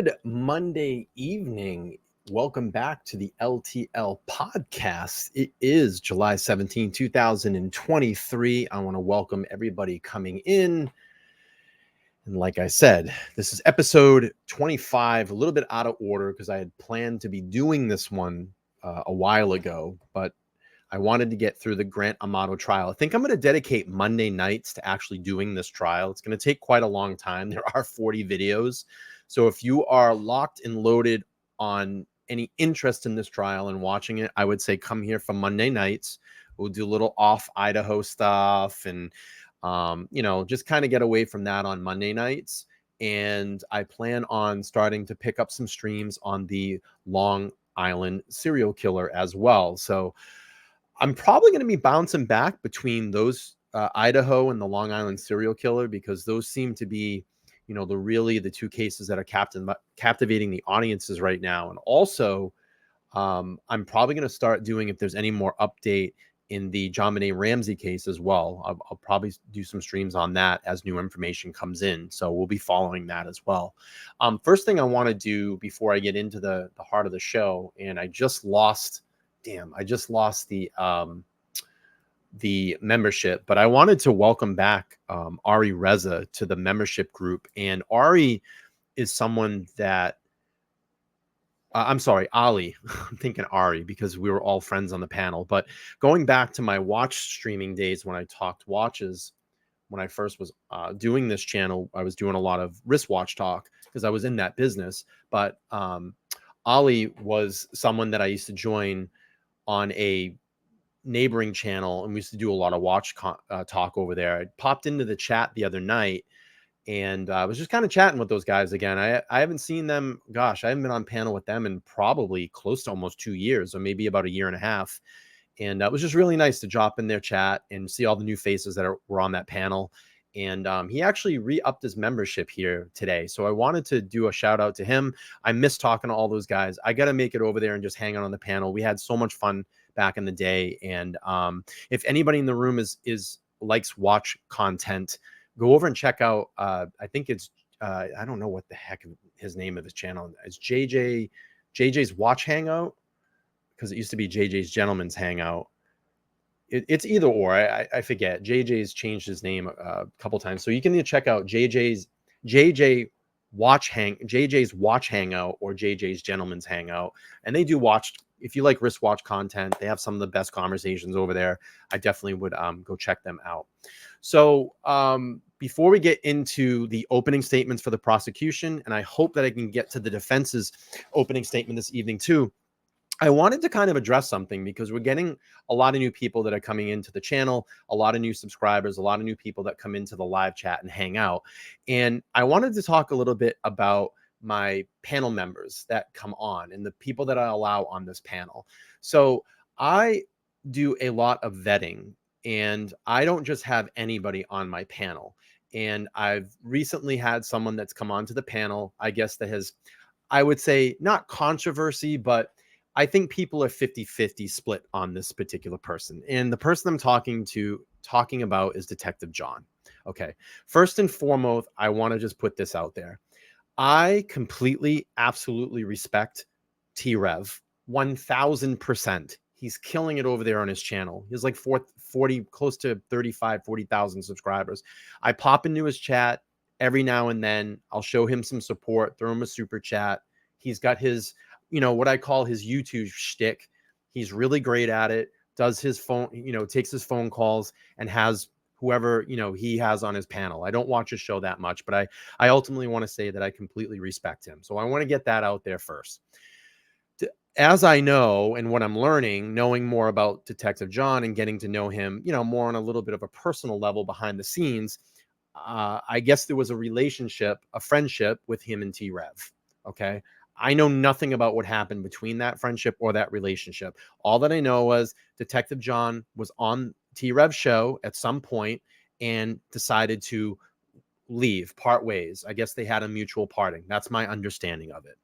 Good Monday evening. Welcome back to the LTL podcast. It is July 17, 2023. I want to welcome everybody coming in. And like I said, this is episode 25, a little bit out of order because I had planned to be doing this one a while ago, but I wanted to get through the Grant Amato trial. I think I'm going to dedicate Monday nights to actually doing this trial. It's going to take quite a long time. There are 40 videos. So if you are locked and loaded on any interest in this trial and watching it, I would say come here for Monday nights. We'll do a little off Idaho stuff and, just kind of get away from that on Monday nights. And I plan on starting to pick up some streams on the Long Island serial killer as well. So I'm probably going to be bouncing back between those Idaho and the Long Island serial killer because those seem to be, the two cases that are captivating the audiences right now. And also, I'm probably going to start doing, if there's any more update in the JonBenet Ramsey case as well. I'll probably do some streams on that as new information comes in. So we'll be following that as well. First thing I want to do before I get into the heart of the show, and I just lost the membership, but I wanted to welcome back Ari Reza to the membership group. And Ari is someone that I'm sorry, Ali. I'm thinking Ari because we were all friends on the panel. But going back to my watch streaming days when I talked watches, when I first was doing this channel, I was doing a lot of wristwatch talk because I was in that business. But Ali was someone that I used to join on a neighboring channel, and we used to do a lot of watch talk over there. I popped into the chat the other night, and I was just kind of chatting with those guys again. I haven't seen them. Gosh, I haven't been on panel with them in probably close to almost 2 years, or maybe about a year and a half. And it was just really nice to drop in their chat and see all the new faces that were on that panel. And he actually re-upped his membership here today. So I wanted to do a shout out to him. I miss talking to all those guys. I got to make it over there and just hang out on the panel. We had so much fun back in the day. And if anybody in the room likes watch content, go over and check out, I think it's, I don't know what the heck his name of his channel is. JJ's Watch Hangout, because it used to be JJ's Gentleman's Hangout. It's either or. I forget. JJ's changed his name a couple times, so you can check out JJ's Watch Hangout or JJ's Gentleman's Hangout, and they do watch. If you like wristwatch content, they have some of the best conversations over there. I definitely would go check them out. So before we get into the opening statements for the prosecution, and I hope that I can get to the defense's opening statement this evening too, I wanted to kind of address something because we're getting a lot of new people that are coming into the channel, a lot of new subscribers, a lot of new people that come into the live chat and hang out. And I wanted to talk a little bit about my panel members that come on and the people that I allow on this panel. So I do a lot of vetting, and I don't just have anybody on my panel. And I've recently had someone that's come onto the panel, I guess, that has, I would say, not controversy, but I think people are 50-50 split on this particular person. And the person I'm talking about is Detective John. Okay. First and foremost, I want to just put this out there. I completely, absolutely respect T-Rev 1000%. He's killing it over there on his channel. He's like 40, close to 40,000 subscribers. I pop into his chat every now and then. I'll show him some support, throw him a super chat. He's got his, what I call his YouTube shtick. He's really great at it, does his phone, takes his phone calls and has whoever, he has on his panel. I don't watch his show that much, but I ultimately want to say that I completely respect him. So I want to get that out there first. As I know, and what I'm learning, knowing more about Detective John and getting to know him, more on a little bit of a personal level behind the scenes, I guess there was a friendship with him and T-Rev. Okay. I know nothing about what happened between that friendship or that relationship. All that I know was Detective John was on T-Rev's show at some point and decided to part ways. I guess they had a mutual parting. That's my understanding of it.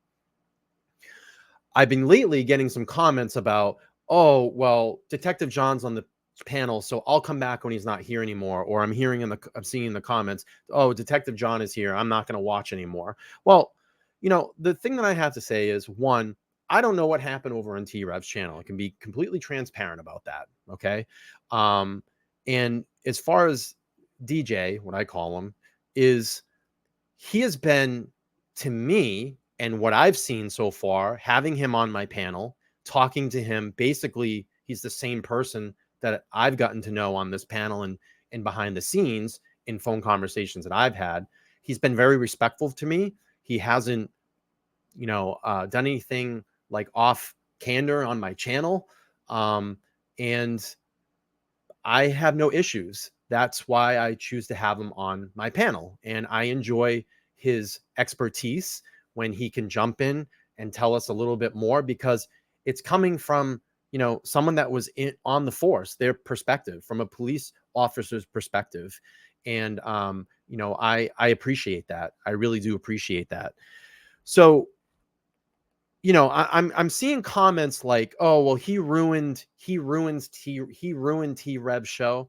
I've been lately getting some comments about, oh, well, Detective John's on the panel, so I'll come back when he's not here anymore. Or I'm seeing in the comments, oh, Detective John is here, I'm not going to watch anymore. Well, you know, the thing that I have to say is, one, I don't know what happened over on T-Rev's channel. I can be completely transparent about that. Okay. And as far as DJ, what I call him, is he has been, to me, and what I've seen so far, having him on my panel, talking to him, basically, he's the same person that I've gotten to know on this panel and behind the scenes in phone conversations that I've had. He's been very respectful to me. He hasn't, you know, done anything like off candor on my channel. And I have no issues. That's why I choose to have him on my panel. And I enjoy his expertise when he can jump in and tell us a little bit more, because it's coming from, you know, someone that was on the force, their perspective, from a police officer's perspective. And, you know, I appreciate that. I really do appreciate that. So, you know, I'm seeing comments like, oh, well, he ruined T-Rev's show.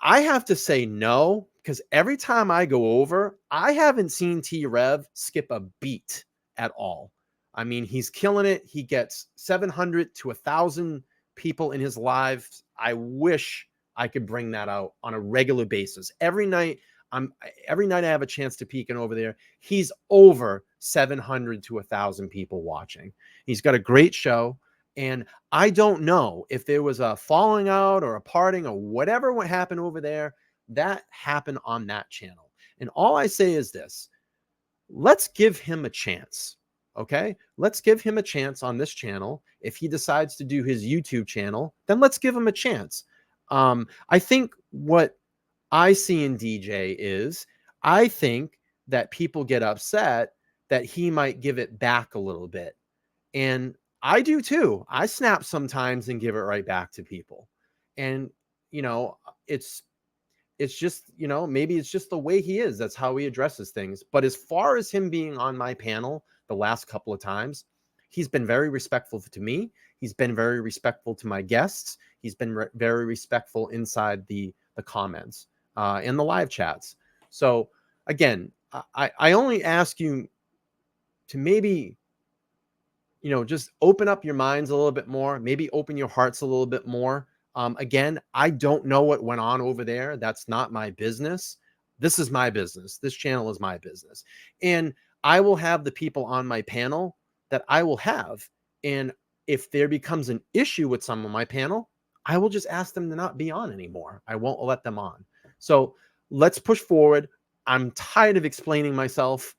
I have to say no, because every time I go over, I haven't seen T-Rev skip a beat at all. I mean, he's killing it. He gets 700 to 1,000 people in his lives. I wish I could bring that out on a regular basis. Every night I have a chance to peek in over there. He's over 700 to 1,000 people watching. He's got a great show. And I don't know if there was a falling out or a parting or whatever what happened over there. That happened on that channel. And all I say is this: let's give him a chance. Okay, let's give him a chance on this channel. If he decides to do his YouTube channel, then let's give him a chance. I think what I see in DJ is, I think that people get upset that he might give it back a little bit. And I do too. I snap sometimes and give it right back to people. And, you know, it's just, you know, maybe it's just the way he is. That's how he addresses things. But as far as him being on my panel the last couple of times, he's been very respectful to me. He's been very respectful to my guests. He's been very respectful inside the comments in the live chats. So again, I only ask you to maybe, you know, just open up your minds a little bit more, maybe open your hearts a little bit more. Again, I don't know what went on over there. That's not my business. This is my business. This channel is my business. And I will have the people on my panel that I will have. And if there becomes an issue with some of my panel, I will just ask them to not be on anymore. I won't let them on. So let's push forward. I'm tired of explaining myself.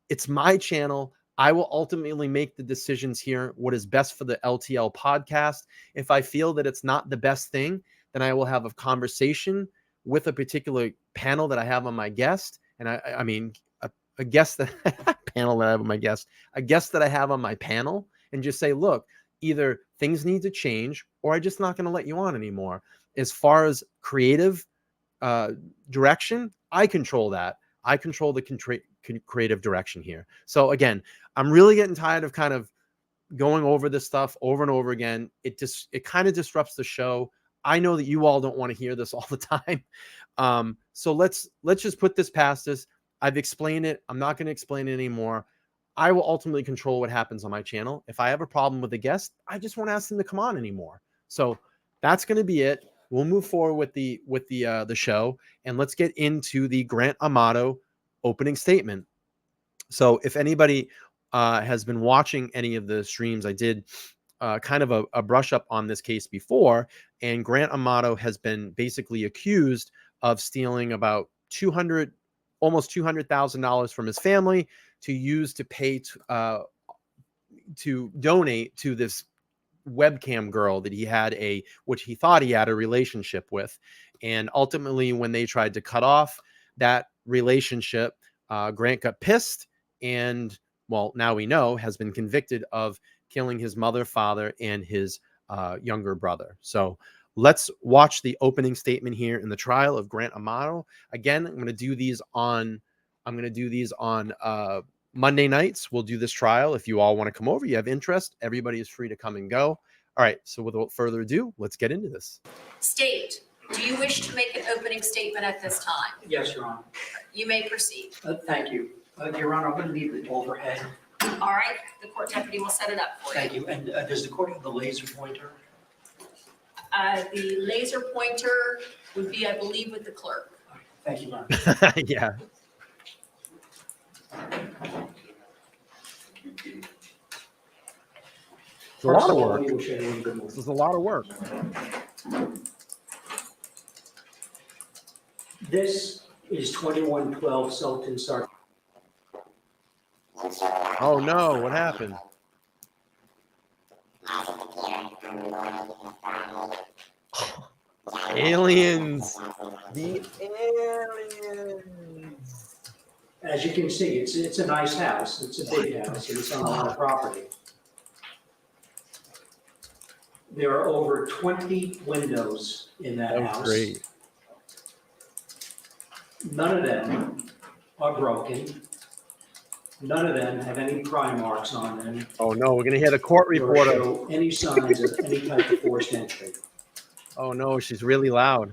It's my channel. I will ultimately make the decisions here, what is best for the LTL podcast. If I feel that it's not the best thing, then I will have a conversation with a particular panel that I have on my guest. And I mean, a guest that panel that I have on my guest, a guest that I have on my panel, and just say, look, either things need to change or I'm just not going to let you on anymore. As far as creative direction, I control that. I control the creative direction here. So again, I'm really getting tired of kind of going over this stuff over and over again. It kind of disrupts the show. I know that you all don't want to hear this all the time. So let's just put this past us. I've explained it. I'm not going to explain it anymore. I will ultimately control what happens on my channel. If I have a problem with a guest, I just won't ask them to come on anymore. So that's going to be it. We'll move forward with the show, and let's get into the Grant Amato opening statement. So if anybody has been watching any of the streams, I did kind of a brush up on this case before, and Grant Amato has been basically accused of stealing about almost $200,000 from his family to use to pay to donate to this webcam girl that he had which he thought he had a relationship with. And ultimately, when they tried to cut off that relationship, Grant got pissed and, well, now we know, has been convicted of killing his mother, father, and his younger brother. So let's watch the opening statement here in the trial of Grant Amato. Again, I'm going to do these on Monday nights. We'll do this trial. If you all want to come over, you have interest, everybody is free to come and go. All right. So without further ado, let's get into this. State, do you wish to make an opening statement at this time? Yes, Your Honor. You may proceed. Thank you. Your Honor, I'm going to need the overhead. All right, the court deputy will set it up for you. Thank you. And does the court have the laser pointer? The laser pointer would be, I believe, with the clerk. Thank you, Your Honor. Yeah. It's a lot of work. This is a lot of work. This is 2112 Sultan Sar. Oh no, what happened? Aliens. The aliens. As you can see, it's a nice house. It's a big house, and it's on a lot of property. There are over 20 windows in that house. Great. None of them are broken. None of them have any pry marks on them. Oh no, we're gonna hear the court Or reporter. show any signs of any type of forced entry. Oh no, she's really loud.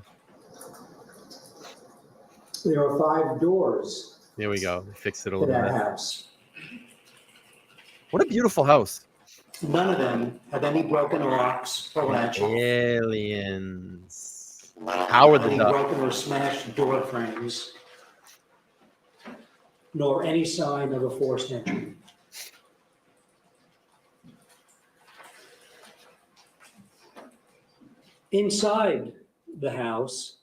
There are 5 doors There we go. Fix it a to little that bit. house. What a beautiful house. None of them have any broken locks or latches. Aliens. Howard the Any Duck. broken or smashed door frames, nor any sign of a forced entry. Inside the house,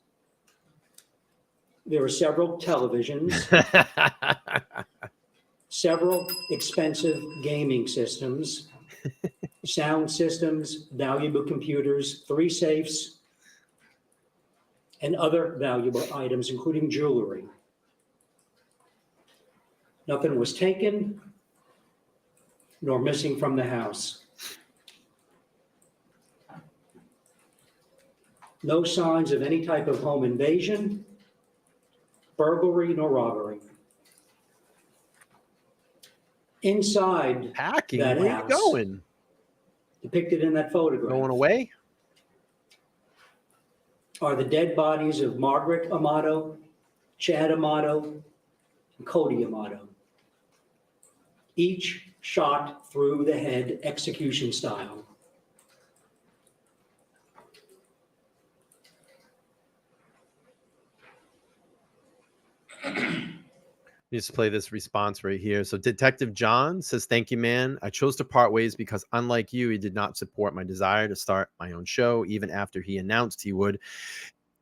there are several televisions, several expensive gaming systems, sound systems, valuable computers, 3 safes, and other valuable items, including jewelry. Nothing was taken nor missing from the house. No signs of any type of home invasion, burglary, nor robbery. Inside Packing? that Where are you house, going? depicted in that photograph, Going away? are the dead bodies of Margaret Amato, Chad Amato, and Cody Amato, each shot through the head execution style. Just play this response right here. So Detective John says, thank you, man. I chose to part ways because unlike you, he did not support my desire to start my own show, even after he announced he would.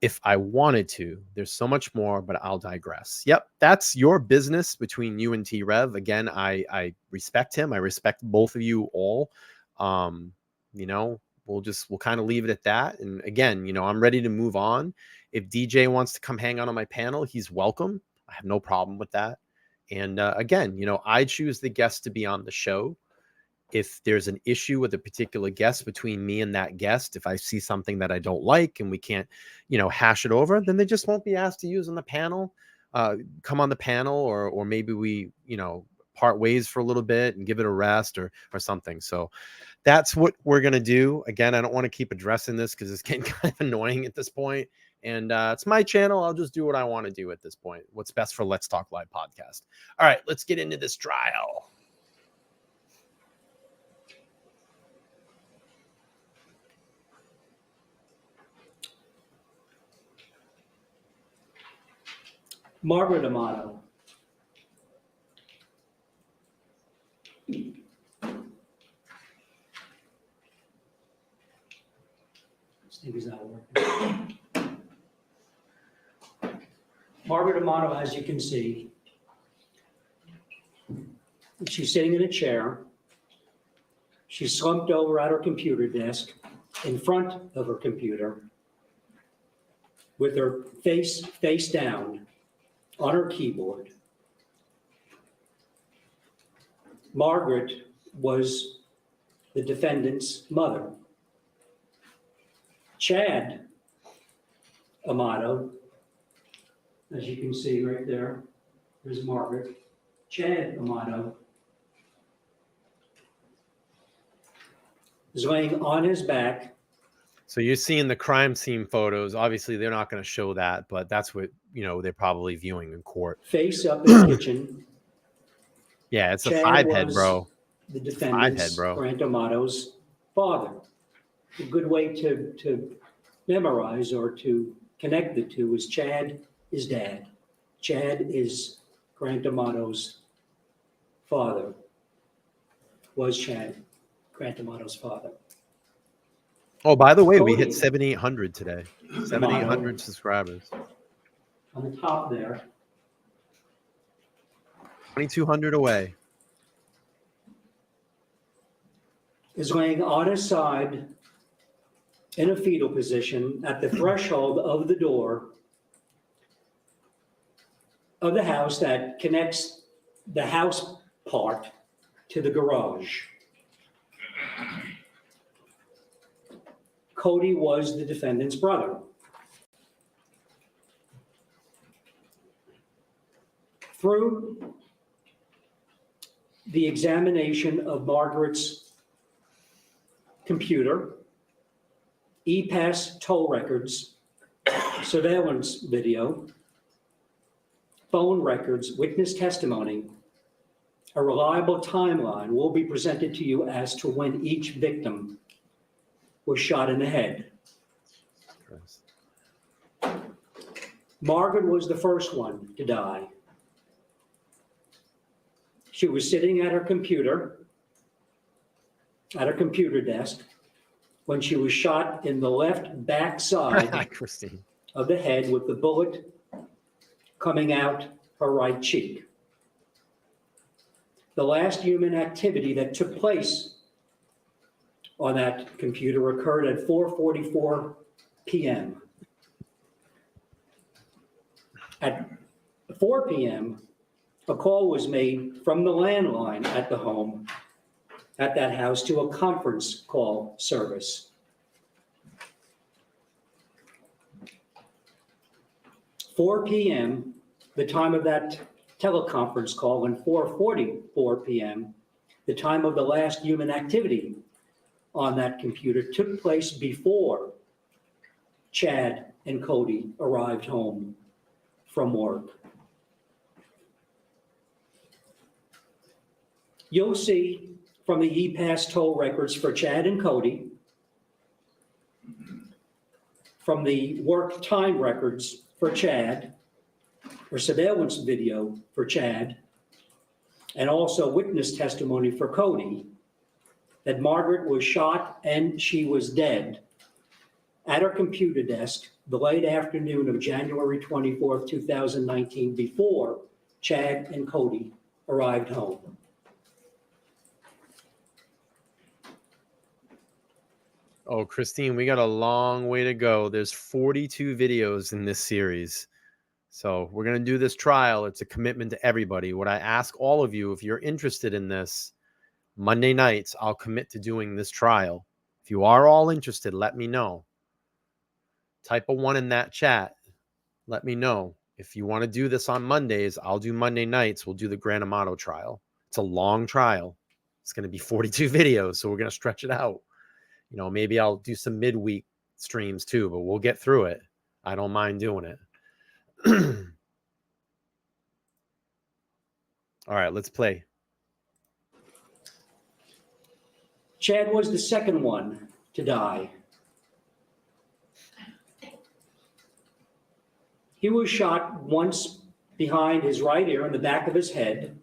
If I wanted to, there's so much more, but I'll digress. Yep, that's your business between you and T-Rev. Again, I respect him. I respect both of you all. You know, we'll kind of leave it at that. And again, you know, I'm ready to move on. If DJ wants to come hang out on my panel, he's welcome. I have no problem with that. And again, you know, I choose the guest to be on the show. If there's an issue with a particular guest between me and that guest, if I see something that I don't like and we can't, you know, hash it over, then they just won't be asked to use on the panel, come on the panel, or maybe we, you know, part ways for a little bit and give it a rest or something. So that's what we're going to do. Again, I don't want to keep addressing this because it's getting kind of annoying at this point. And it's my channel. I'll just do what I want to do at this point. What's best for Let's Talk Live podcast. All right, let's get into this trial. Margaret Amato. This thing is not working. Margaret Amato, as you can see, she's sitting in a chair. She's slumped over at her computer desk in front of her computer with her face down on her keyboard. Margaret was the defendant's mother. Chad Amato, as you can see right there, there's Margaret. Chad Amato is laying on his back. So you're seeing the crime scene photos. Obviously, they're not going to show that, but that's what, you know, they're probably viewing in court. Face up in the kitchen, Yeah, it's a Chad 5-head, was bro. the 5-head, defendant's, bro. Grant Amato's father. A good way to memorize or to connect the two is Chad is dad. Chad is Grant Amato's father. Was Chad Grant Amato's father. Oh, by the way, we Cody. hit 7,800 today. 7,800 subscribers. On the top there, 2,200 away. is laying on his side in a fetal position at the threshold of the door of the house that connects the house part to the garage. Cody was the defendant's brother. Through the examination of Margaret's computer, e-pass toll records, surveillance video, phone records, witness testimony, a reliable timeline will be presented to you as to when each victim was shot in the head. Margaret was the first one to die. She was sitting at her computer desk, when she was shot in the left back side Christine. of the head with the bullet coming out her right cheek. The last human activity that took place on that computer occurred at 4:44 p.m. At 4 p.m., a call was made from the landline at the home, at that house, to a conference call service. 4 p.m., the time of that teleconference call, and 4:44 p.m., the time of the last human activity on that computer, took place before Chad and Cody arrived home from work. You'll see from the e-pass toll records for Chad and Cody, from the work time records for Chad, or surveillance video for Chad, and also witness testimony for Cody, that Margaret was shot and she was dead at her computer desk the late afternoon of January 24th, 2019, before Chad and Cody arrived home. Oh, Christine, we got a long way to go. There's 42 videos in this series. So we're going to do this trial. It's a commitment to everybody. What I ask all of you, if you're interested in this, Monday nights, I'll commit to doing this trial. If you are all interested, let me know. Type a 1 in that chat. Let me know. If you want to do this on Mondays, I'll do Monday nights. We'll do the Grant Amato trial. It's a long trial. It's going to be 42 videos, so we're going to stretch it out. You know, maybe I'll do some midweek streams too, but we'll get through it. I don't mind doing it. All right, let's play. Chad was the second one to die. He was shot once behind his right ear in the back of his head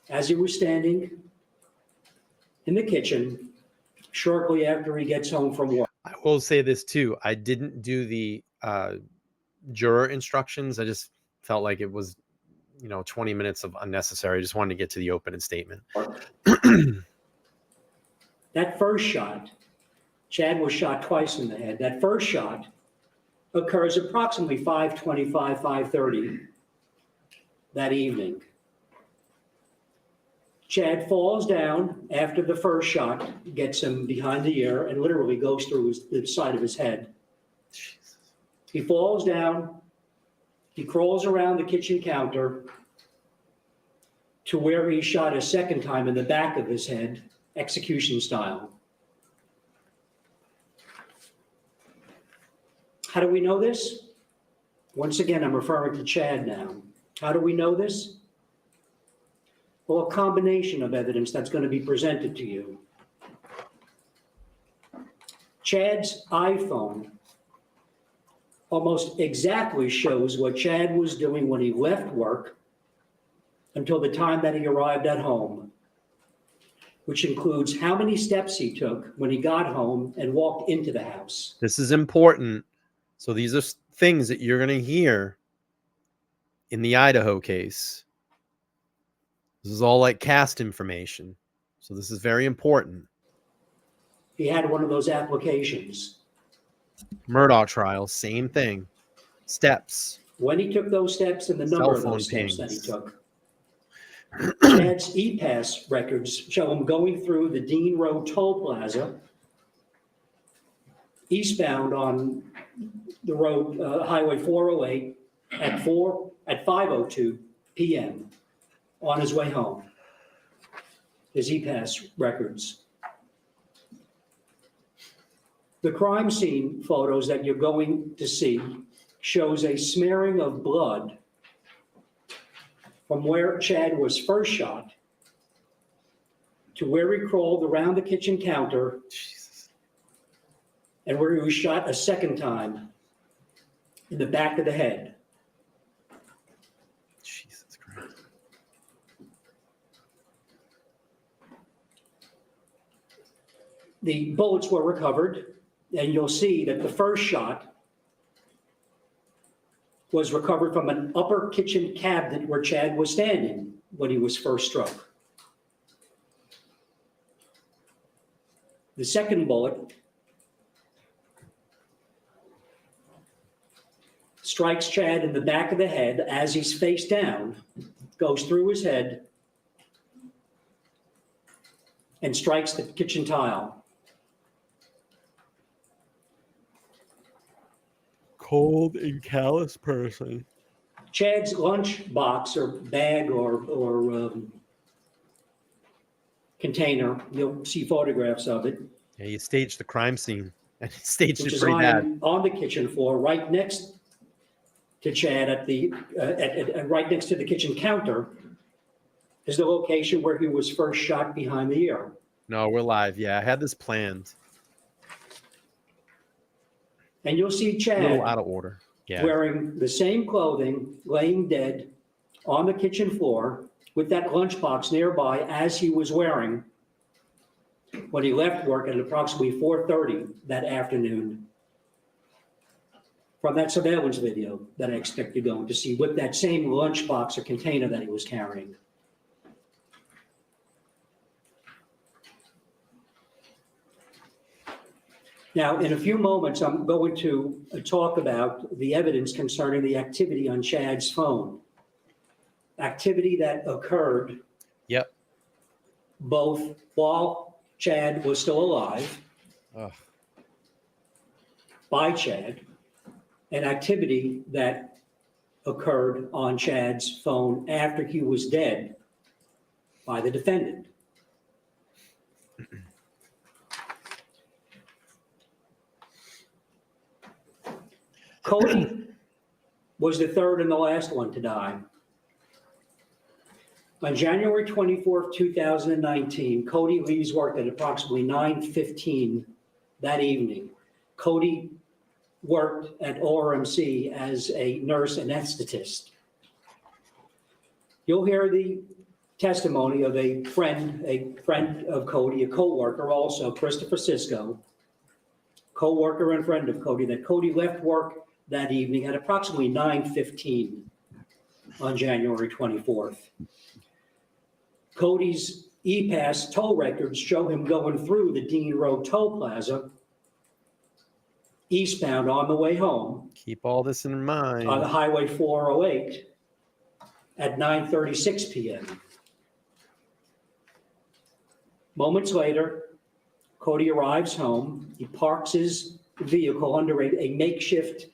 as he was standing in the kitchen shortly after he gets home from work. I will say this too. I didn't do the juror instructions. I just felt like it was, 20 minutes of unnecessary. I just wanted to get to the opening statement. That first shot, Chad was shot twice in the head. That first shot occurs approximately 5:25, 5:30 that evening. Chad falls down after the first shot gets him behind the ear and literally goes through the side of his head. Jesus. He falls down, he crawls around the kitchen counter to where he shot a second time in the back of his head, execution style. How do we know this? Once again, I'm referring to Chad now. How do we know this? or a combination of evidence that's going to be presented to you. Chad's iPhone almost exactly shows what Chad was doing when he left work until the time that he arrived at home, which includes how many steps he took when he got home and walked into the house. This is important. So these are things that you're going to hear in the Idaho case. This is all like cast information. So this is very important. He had one of those applications. Murdaugh trial, same thing. Steps. When he took those steps and the number of those steps that he pings. took. Chad's e-pass records show him going through the Dean Road Toll Plaza, eastbound on the road, Highway 408, at 5:02 p.m. on his way home. His e-pass records. The crime scene photos that you're going to see shows a smearing of blood from where Chad was first shot to where he crawled around the kitchen counter and where he was shot a second time in the back of the head. Jesus Christ. The bullets were recovered, and you'll see that the first shot was recovered from an upper kitchen cabinet where Chad was standing when he was first struck. The second bullet strikes Chad in the back of the head as he's face down, goes through his head, and strikes the kitchen tile. Cold and callous person. Chad's lunch box or bag or container, you'll see photographs of it, Yeah, he staged the crime scene. And he staged which it is pretty bad. on the kitchen floor, right next to Chad right next to the kitchen counter is the location where he was first shot behind the ear. No, we're live. Yeah, I had this planned. And you'll see A Chad little out of order. Yeah. wearing the same clothing, laying dead on the kitchen floor with that lunchbox nearby as he was wearing when he left work at approximately 4:30 that afternoon. From that surveillance video that I expect you're going to see with that same lunchbox or container that he was carrying. Now, in a few moments, I'm going to talk about the evidence concerning the activity on Chad's phone. Activity that occurred Yep. both while Chad was still alive, Ugh. by Chad, and activity that occurred on Chad's phone after he was dead by the defendant. Cody was the third and the last one to die. On January 24th, 2019, Cody leaves work at approximately 9:15 that evening. Cody worked at ORMC as a nurse anesthetist. You'll hear the testimony of a friend of Cody, a co-worker also, Christopher Sisko, co-worker and friend of Cody, that Cody left work that evening at approximately 9:15 on January 24th. Cody's e-pass toll records show him going through the Dean Road Toll Plaza eastbound on the way home Keep all this in mind. on the Highway 408 at 9:36 p.m. Moments later, Cody arrives home. He parks his vehicle under a makeshift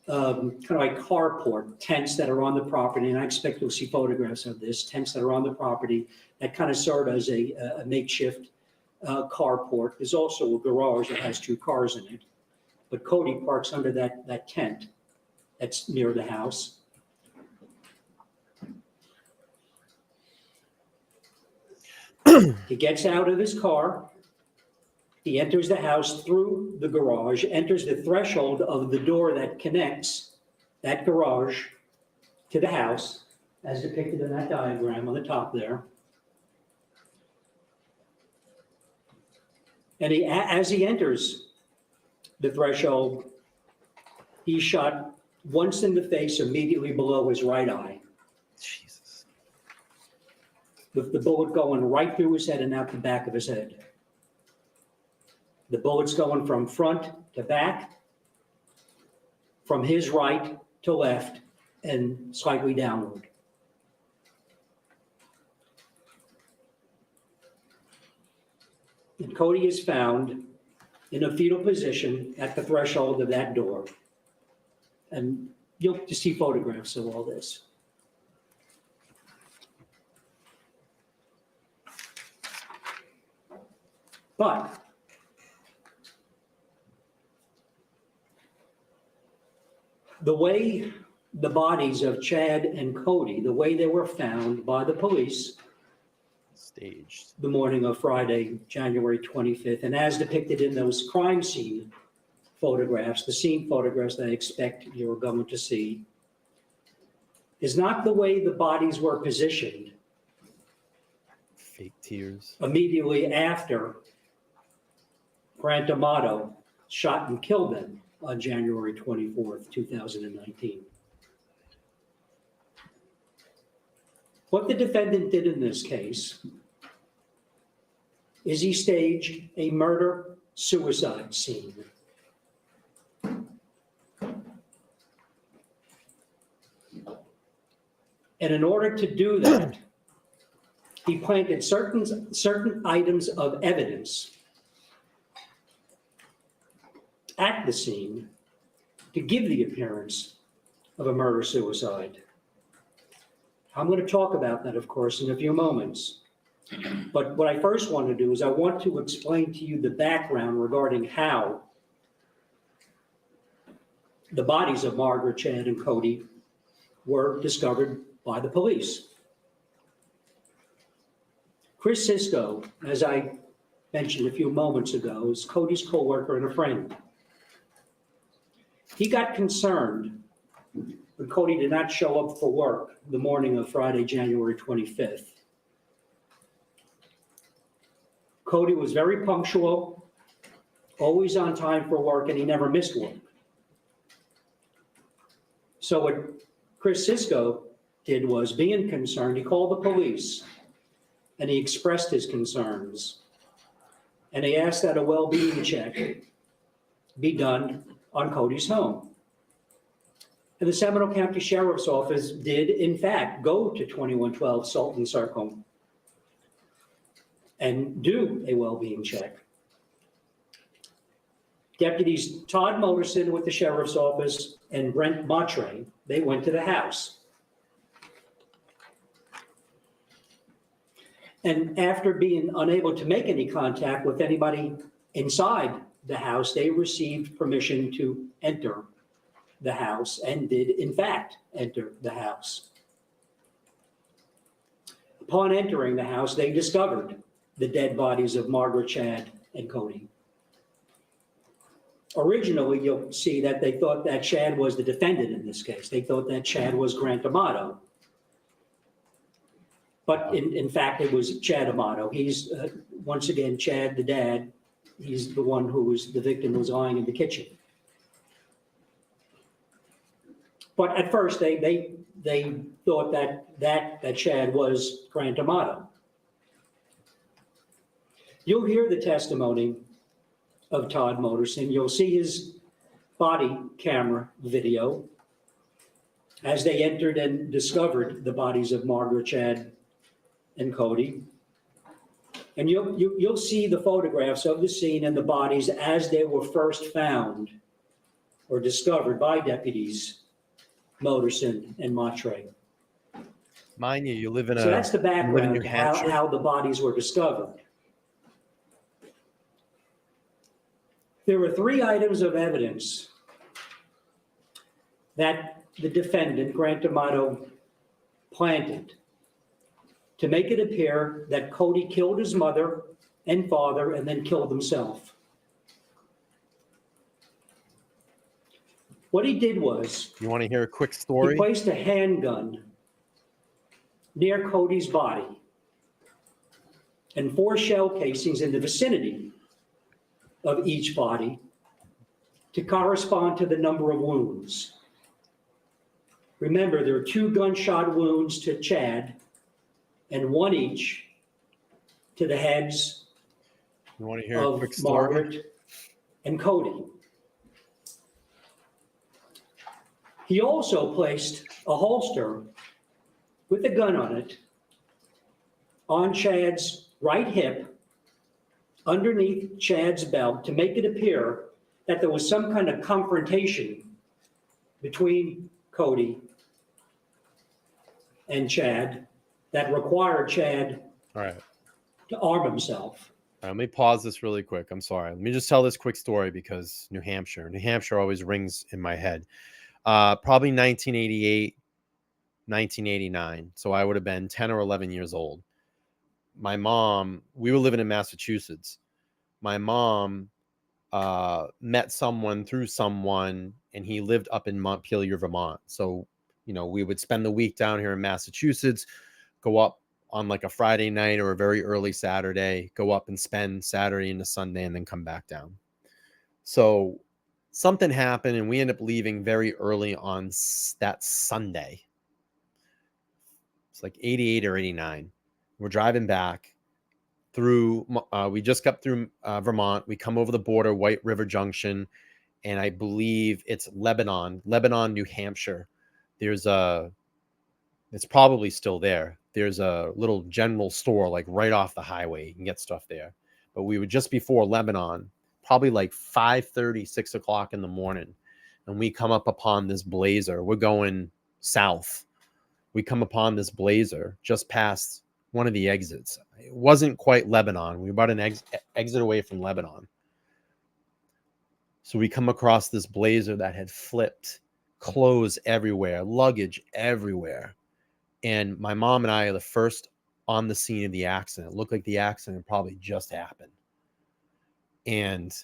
kind of like carport, tents that are on the property, and I expect you'll see photographs of this, tents that are on the property that kind of serve as a makeshift carport. There's also a garage that has two cars in it. But Cody parks under that tent that's near the house. He gets out of his car. He enters the house through the garage, enters the threshold of the door that connects that garage to the house, as depicted in that diagram on the top there. And as he enters the threshold, he's shot once in the face immediately below his right eye. Jesus. With the bullet going right through his head and out the back of his head. The bullet's going from front to back, from his right to left, and slightly downward. And Cody is found in a fetal position at the threshold of that door. And you'll just see photographs of all this. But the way the bodies of Chad and Cody, the way they were found by the police Staged. the morning of Friday, January 25th, and as depicted in those crime scene photographs, the scene photographs that I expect you're going to see, is not the way the bodies were positioned Fake tears. immediately after Grant Amato shot and killed them on January 24th, 2019. What the defendant did in this case is he staged a murder-suicide scene. And in order to do that, he planted certain items of evidence at the scene to give the appearance of a murder-suicide. I'm going to talk about that, of course, in a few moments. But what I first want to do is I want to explain to you the background regarding how the bodies of Margaret, Chad, and Cody were discovered by the police. Chris Sisko, as I mentioned a few moments ago, is Cody's co-worker and a friend. He got concerned when Cody did not show up for work the morning of Friday, January 25th. Cody was very punctual, always on time for work, and he never missed work. So what Chris Sisko did was, being concerned, he called the police and he expressed his concerns. And he asked that a well-being check be done on Cody's home. And the Seminole County Sheriff's Office did, in fact, go to 2112 Sultan Circle and do a well-being check. Deputies Todd Moterson with the Sheriff's Office and Brent Matre, they went to the house. And after being unable to make any contact with anybody inside the house, they received permission to enter the house and did, in fact, enter the house. Upon entering the house, they discovered the dead bodies of Margaret, Chad, and Cody. Originally, you'll see that they thought that Chad was the defendant in this case. They thought that Chad was Grant Amato. But in fact, it was Chad Amato. He's, once again, Chad, the dad. He's the one who was, the victim was lying in the kitchen. But at first, they thought that Chad was Grant Amato. You'll hear the testimony of Todd Moterson. You'll see his body camera video as they entered and discovered the bodies of Margaret, Chad, and Cody. And you'll see the photographs of the scene and the bodies as they were first found or discovered by deputies Moterson and Matre. Mind you live in So that's the background New to Hampshire. how the bodies were discovered. There were three items of evidence that the defendant, Grant Amato, planted to make it appear that Cody killed his mother and father and then killed himself. What he did was, You want to hear a quick he story? placed a handgun near Cody's body and 4 shell casings in the vicinity of each body to correspond to the number of wounds. Remember, there are 2 gunshot wounds to Chad and 1 each to the heads You want to hear a of quick story? Margaret and Cody. He also placed a holster with a gun on it on Chad's right hip, underneath Chad's belt, to make it appear that there was some kind of confrontation between Cody and Chad that required Chad All right. to arm himself. All right, let me pause this really quick. I'm sorry. Let me just tell this quick story because New Hampshire always rings in my head. Probably 1988, 1989. So I would have been 10 or 11 years old. My mom, we were living in Massachusetts. My mom met someone through someone, and he lived up in Montpelier, Vermont. So, we would spend the week down here in Massachusetts, go up on like a Friday night or a very early Saturday, go up and spend Saturday into Sunday, and then come back down. So something happened, and we ended up leaving very early on that Sunday. It's like 88 or 89. We're driving back through, we just got through Vermont. We come over the border, White River Junction, and I believe it's Lebanon, New Hampshire. It's probably still there. There's a little general store like right off the highway. You can get stuff there. But we were just before Lebanon, probably like 5:30, 6 o'clock in the morning. And we come up upon this blazer. We're going south. We come upon this blazer just past one of the exits. It wasn't quite Lebanon. We were about an exit away from Lebanon. So we come across this blazer that had flipped, clothes everywhere, luggage everywhere. And my mom and I are the first on the scene of the accident. It looked like the accident probably just happened. And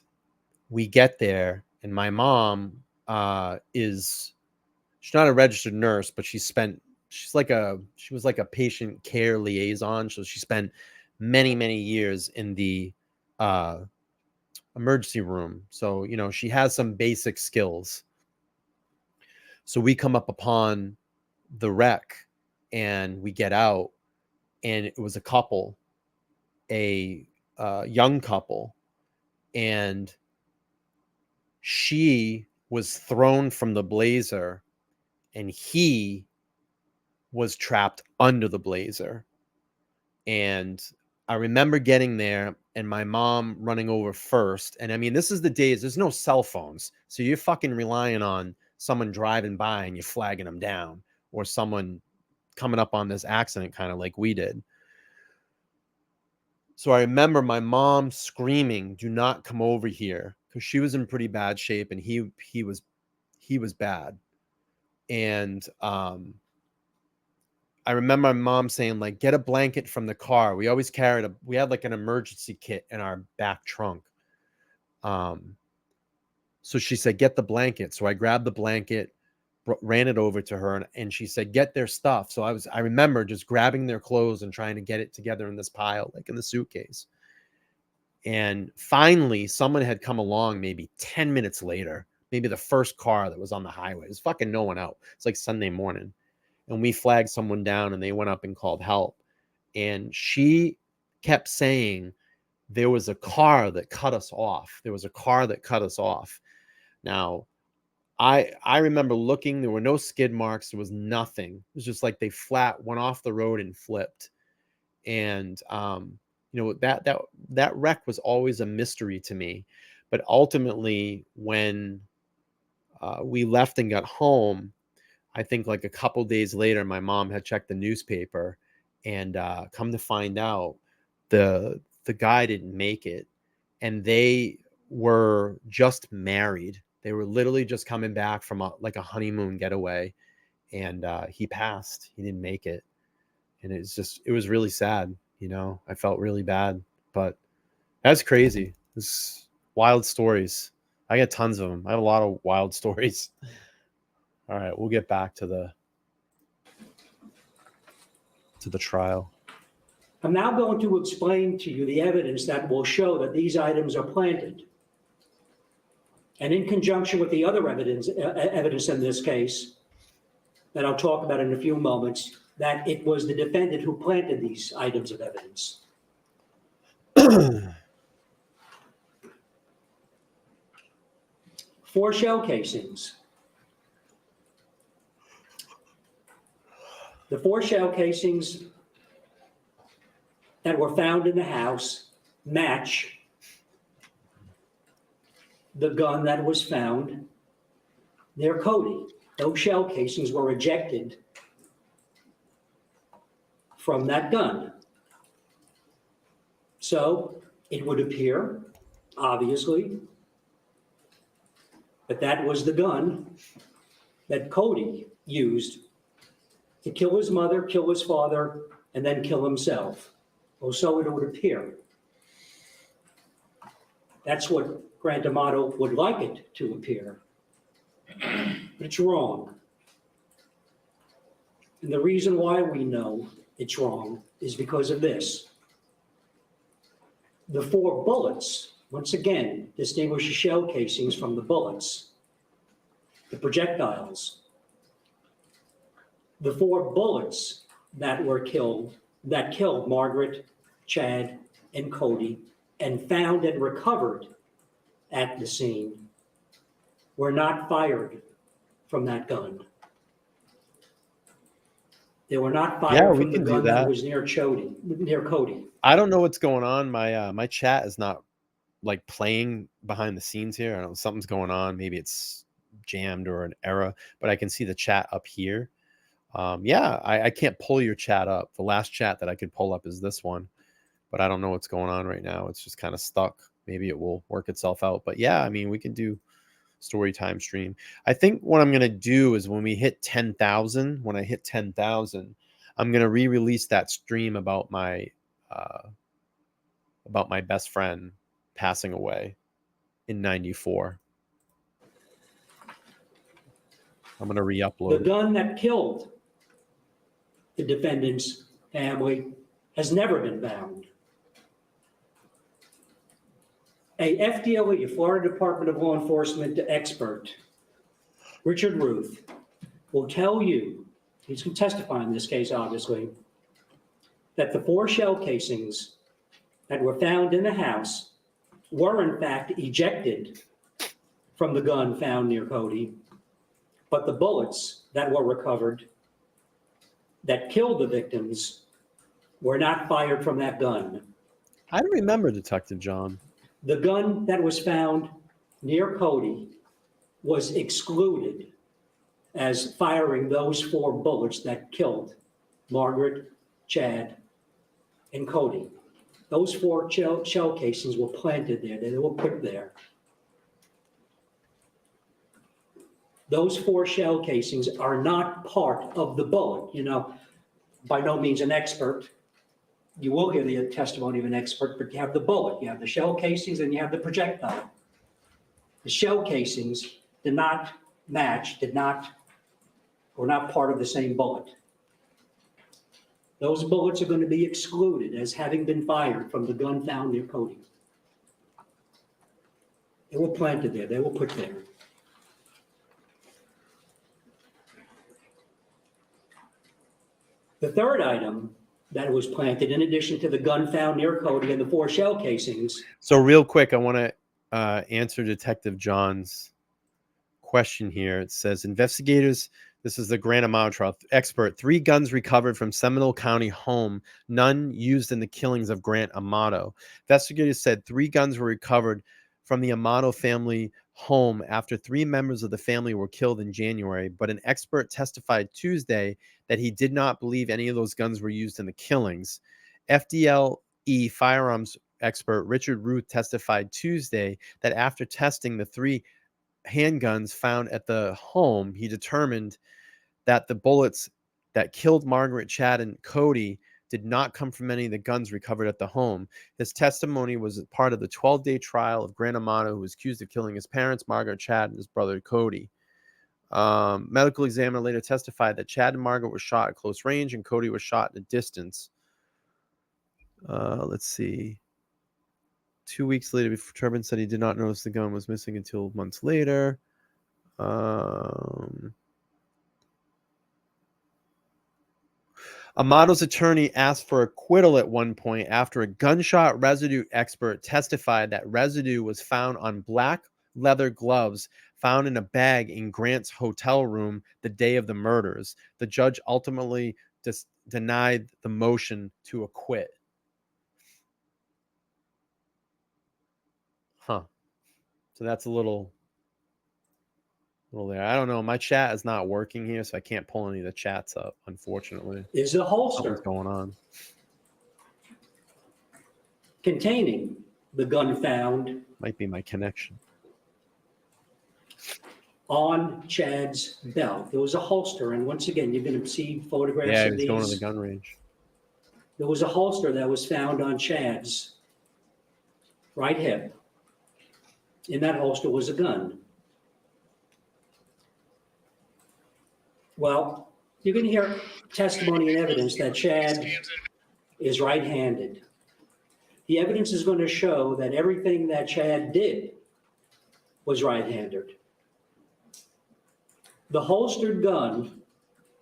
we get there, and my mom she's not a registered nurse, but she was like a patient care liaison. So she spent many, many years in the emergency room. So, she has some basic skills. So we come up upon the wreck, and we get out, and it was a couple, a young couple, and she was thrown from the blazer, and he was trapped under the blazer. And I remember getting there and my mom running over first. And I mean, this is the days, there's no cell phones. So you're fucking relying on someone driving by and you're flagging them down, or someone coming up on this accident, kind of like we did. So I remember my mom screaming, "Do not come over here," because she was in pretty bad shape, and he was bad. And I remember my mom saying, like, "Get a blanket from the car." We always we had like an emergency kit in our back trunk. So she said, "Get the blanket." So I grabbed the blanket, ran it over to her, and she said, "Get their stuff." So I remember just grabbing their clothes and trying to get it together in this pile, like in the suitcase. And finally, someone had come along maybe 10 minutes later, maybe the first car that was on the highway. There's fucking no one out. It's like Sunday morning. And we flagged someone down, and they went up and called help. And she kept saying, there was a car that cut us off. There was a car that cut us off. Now, I remember looking, there were no skid marks. There was nothing. It was just like they went off the road and flipped. And, that wreck was always a mystery to me. But ultimately, when we left and got home, I think like a couple days later, my mom had checked the newspaper, and come to find out the guy didn't make it. And they were just married. They were literally just coming back from a honeymoon getaway, and he passed. He didn't make it. And it was really sad. I felt really bad, but that's crazy. This wild stories. I get tons of them. I have a lot of wild stories. All right, we'll get back to the trial. I'm now going to explain to you the evidence that will show that these items are planted. And in conjunction with the other evidence in this case, that I'll talk about in a few moments, that it was the defendant who planted these items of evidence. 4 shell casings. The 4 shell casings that were found in the house match the gun that was found near Cody. Those shell casings were ejected from that gun. So it would appear, obviously, that was the gun that Cody used to kill his mother, kill his father, and then kill himself. Well, so it would appear. That's what Grant Amato would like it to appear. But it's wrong. And the reason why we know it's wrong is because of this. The 4 bullets, once again, distinguish the shell casings from the bullets, the projectiles. The 4 bullets that killed Margaret, Chad, and Cody, and found and recovered at the scene, were not fired from that gun. They were not fired from the gun that was near Cody. I don't know what's going on. My chat is not like playing behind the scenes here. I don't know, something's going on. Maybe it's jammed or an error, but I can see the chat up here. I can't pull your chat up. The last chat that I could pull up is this one, but I don't know what's going on right now. It's just kind of stuck. Maybe it will work itself out. But yeah, I mean, we can do story time stream. I think what I'm going to do is when we hit 10,000, when I hit 10,000, I'm going to re-release that stream about my best friend passing away in 94. I'm going to re-upload. The gun that killed the defendant's family has never been found. A FDLE, a Florida Department of Law Enforcement expert, Richard Ruth, will tell you, he's going to testify in this case, obviously, that the 4 shell casings that were found in the house were in fact ejected from the gun found near Cody, but the bullets that were recovered that killed the victims were not fired from that gun. I don't remember, Detective John. The gun that was found near Cody was excluded as firing those 4 bullets that killed Margaret, Chad, and Cody. Those 4 shell casings were planted there. They were put there. Those 4 shell casings are not part of the bullet. By no means an expert. You will hear the testimony of an expert, but you have the bullet, you have the shell casings, and you have the projectile. The shell casings did not match, were not part of the same bullet. Those bullets are going to be excluded as having been fired from the gun found near Cody. They were planted there, they were put there. The third item that was planted, in addition to the gun found near Cody and the 4 shell casings. So real quick, I want to answer Detective John's question here. It says, investigators, this is the Grant Amato trial expert, 3 guns recovered from Seminole County home, none used in the killings of Grant Amato. Investigators said 3 guns were recovered from the Amato family home after 3 members of the family were killed in January, but an expert testified Tuesday that he did not believe any of those guns were used in the killings. FDLE firearms expert Richard Ruth testified Tuesday that after testing the 3 handguns found at the home, he determined that the bullets that killed Margaret, Chad, and Cody did not come from any of the guns recovered at the home. His testimony was part of the 12-day trial of Grant Amato, who was accused of killing his parents, Margaret, Chad, and his brother, Cody. Medical examiner later testified that Chad and Margaret were shot at close range and Cody was shot at a distance. Let's see. 2 weeks later, before Turbin said he did not notice the gun was missing until months later. Amato's attorney asked for acquittal at one point after a gunshot residue expert testified that residue was found on black leather gloves found in a bag in Grant's hotel room the day of the murders. The judge ultimately denied the motion to acquit. Huh. So that's a little there. I don't know. My chat is not working here, so I can't pull any of the chats up, unfortunately. Is a holster Something's going on. containing the gun found Might be my connection. on Chad's belt. There was a holster, and once again, you're going to see photographs Yeah, he of was these. going to the gun range. There was a holster that was found on Chad's right hip. In that holster was a gun. Well, you're going to hear testimony and evidence that Chad is right-handed. The evidence is going to show that everything that Chad did was right-handed. The holstered gun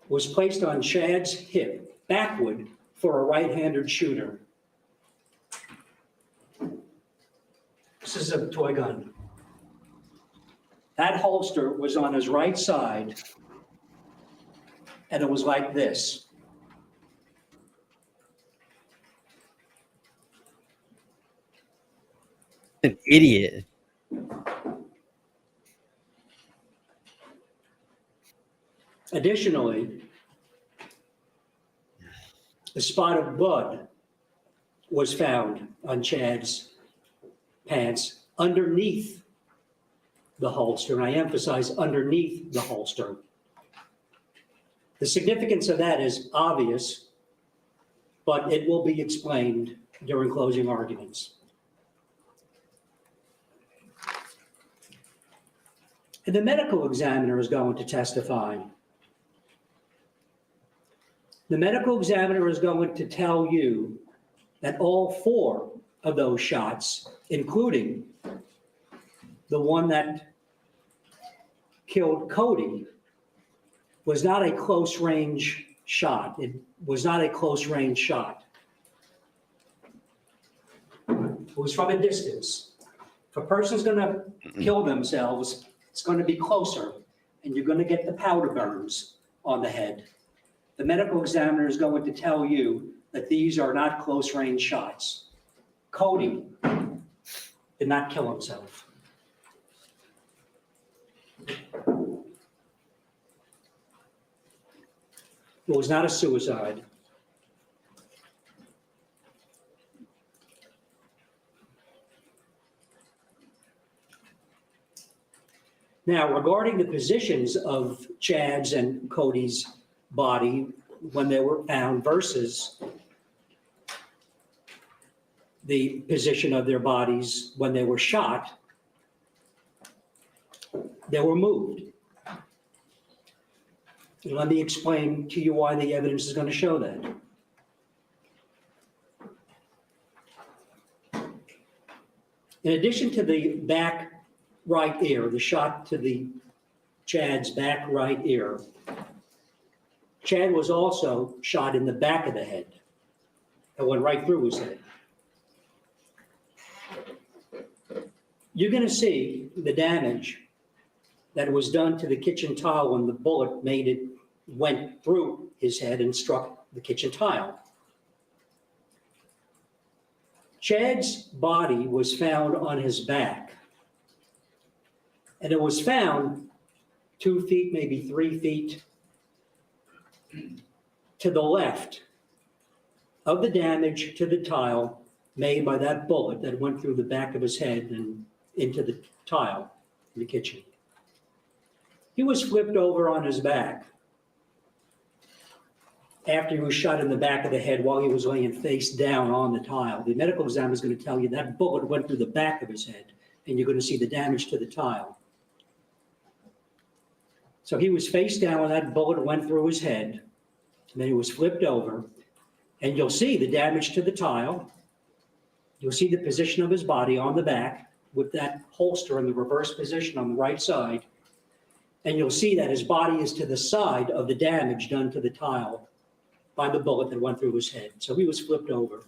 was placed on Chad's hip backward for a right-handed shooter. This is a toy gun. That holster was on his right side, and it was like this. An idiot. Additionally, a spot of blood was found on Chad's pants underneath the holster, and I emphasize underneath the holster. The significance of that is obvious, but it will be explained during closing arguments. And the medical examiner is going to testify. The medical examiner is going to tell you that all 4 of those shots, including the one that killed Cody, was not a close range shot. It was not a close range shot. It was from a distance. If a person's going to kill themselves, it's going to be closer, and you're going to get the powder burns on the head. The medical examiner is going to tell you that these are not close range shots. Cody did not kill himself. It was not a suicide. Now, regarding the positions of Chad's and Cody's body when they were found versus the position of their bodies when they were shot, they were moved. And let me explain to you why the evidence is going to show that. In addition to the back right ear, the shot to the Chad's back right ear, Chad was also shot in the back of the head. It went right through his head. You're going to see the damage that was done to the kitchen tile when the bullet went through his head and struck the kitchen tile. Chad's body was found on his back, and it was found 2 feet, maybe 3 feet to the left of the damage to the tile made by that bullet that went through the back of his head and into the tile in the kitchen. He was flipped over on his back. after he was shot in the back of the head while he was laying face down on the tile. The medical examiner is going to tell you that bullet went through the back of his head, and you're going to see the damage to the tile. So he was face down when that bullet went through his head, and then he was flipped over, and you'll see the damage to the tile. You'll see the position of his body on the back with that holster in the reverse position on the right side. And you'll see that his body is to the side of the damage done to the tile by the bullet that went through his head. So he was flipped over.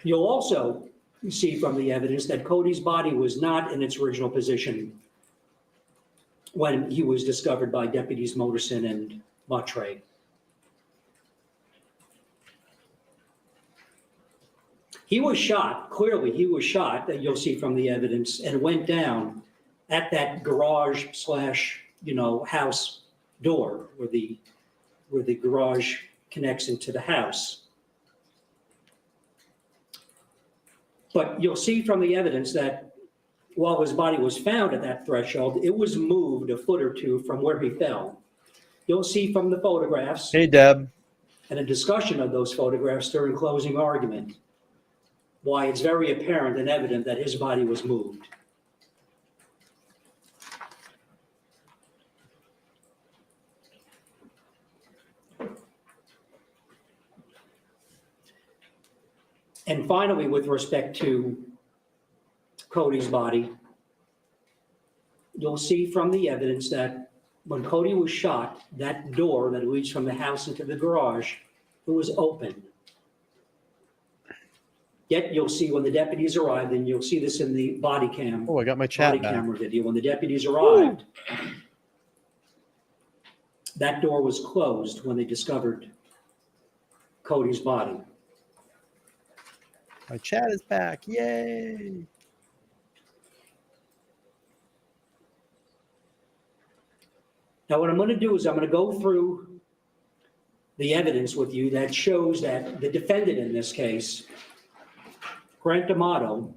You'll also see from the evidence that Cody's body was not in its original position when he was discovered by deputies Moderson and Matre. He was shot, clearly he was shot, that you'll see from the evidence, and went down at that garage slash, house door where the garage connects into the house. But you'll see from the evidence that while his body was found at that threshold, it was moved a foot or two from where he fell. You'll see from the photographs. Hey, Deb. And a discussion of those photographs during closing argument, why it's very apparent and evident that his body was moved. And finally, with respect to Cody's body, you'll see from the evidence that when Cody was shot, that door that leads from the house into the garage, it was open. Yet you'll see when the deputies arrived, and you'll see this in the body cam. Oh, I got my chat body back. camera video. When the deputies arrived, that door was closed when they discovered Cody's body. My chat is back. Yay. Now, what I'm going to do is I'm going to go through the evidence with you that shows that the defendant in this case, Tiernan Amato,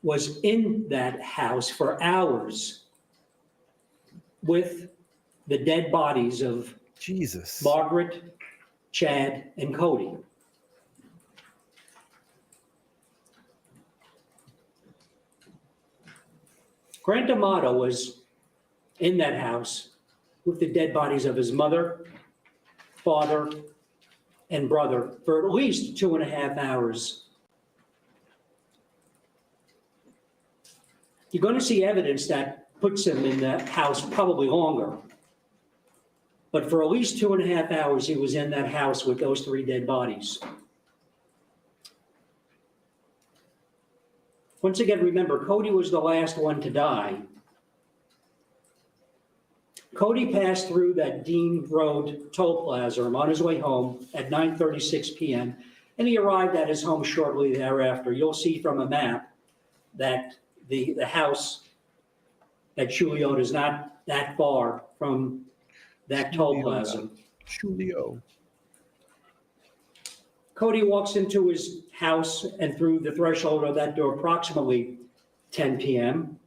was in that house for hours with the dead bodies of Jesus. Margaret, Chad, and Cody. Tiernan Amato was in that house with the dead bodies of his mother, father, and brother for at least 2.5 hours. You're going to see evidence that puts him in the house probably longer. But for at least 2.5 hours, he was in that house with those 3 dead bodies. Once again, remember, Cody was the last one to die. Cody passed through that Dean Road toll plaza on his way home at 9:36 p.m., and he arrived at his home shortly thereafter. You'll see from a map that the house at Chuliot is not that far from that toll plaza. Chulio. Cody walks into his house and through the threshold of that door approximately 10 p.m.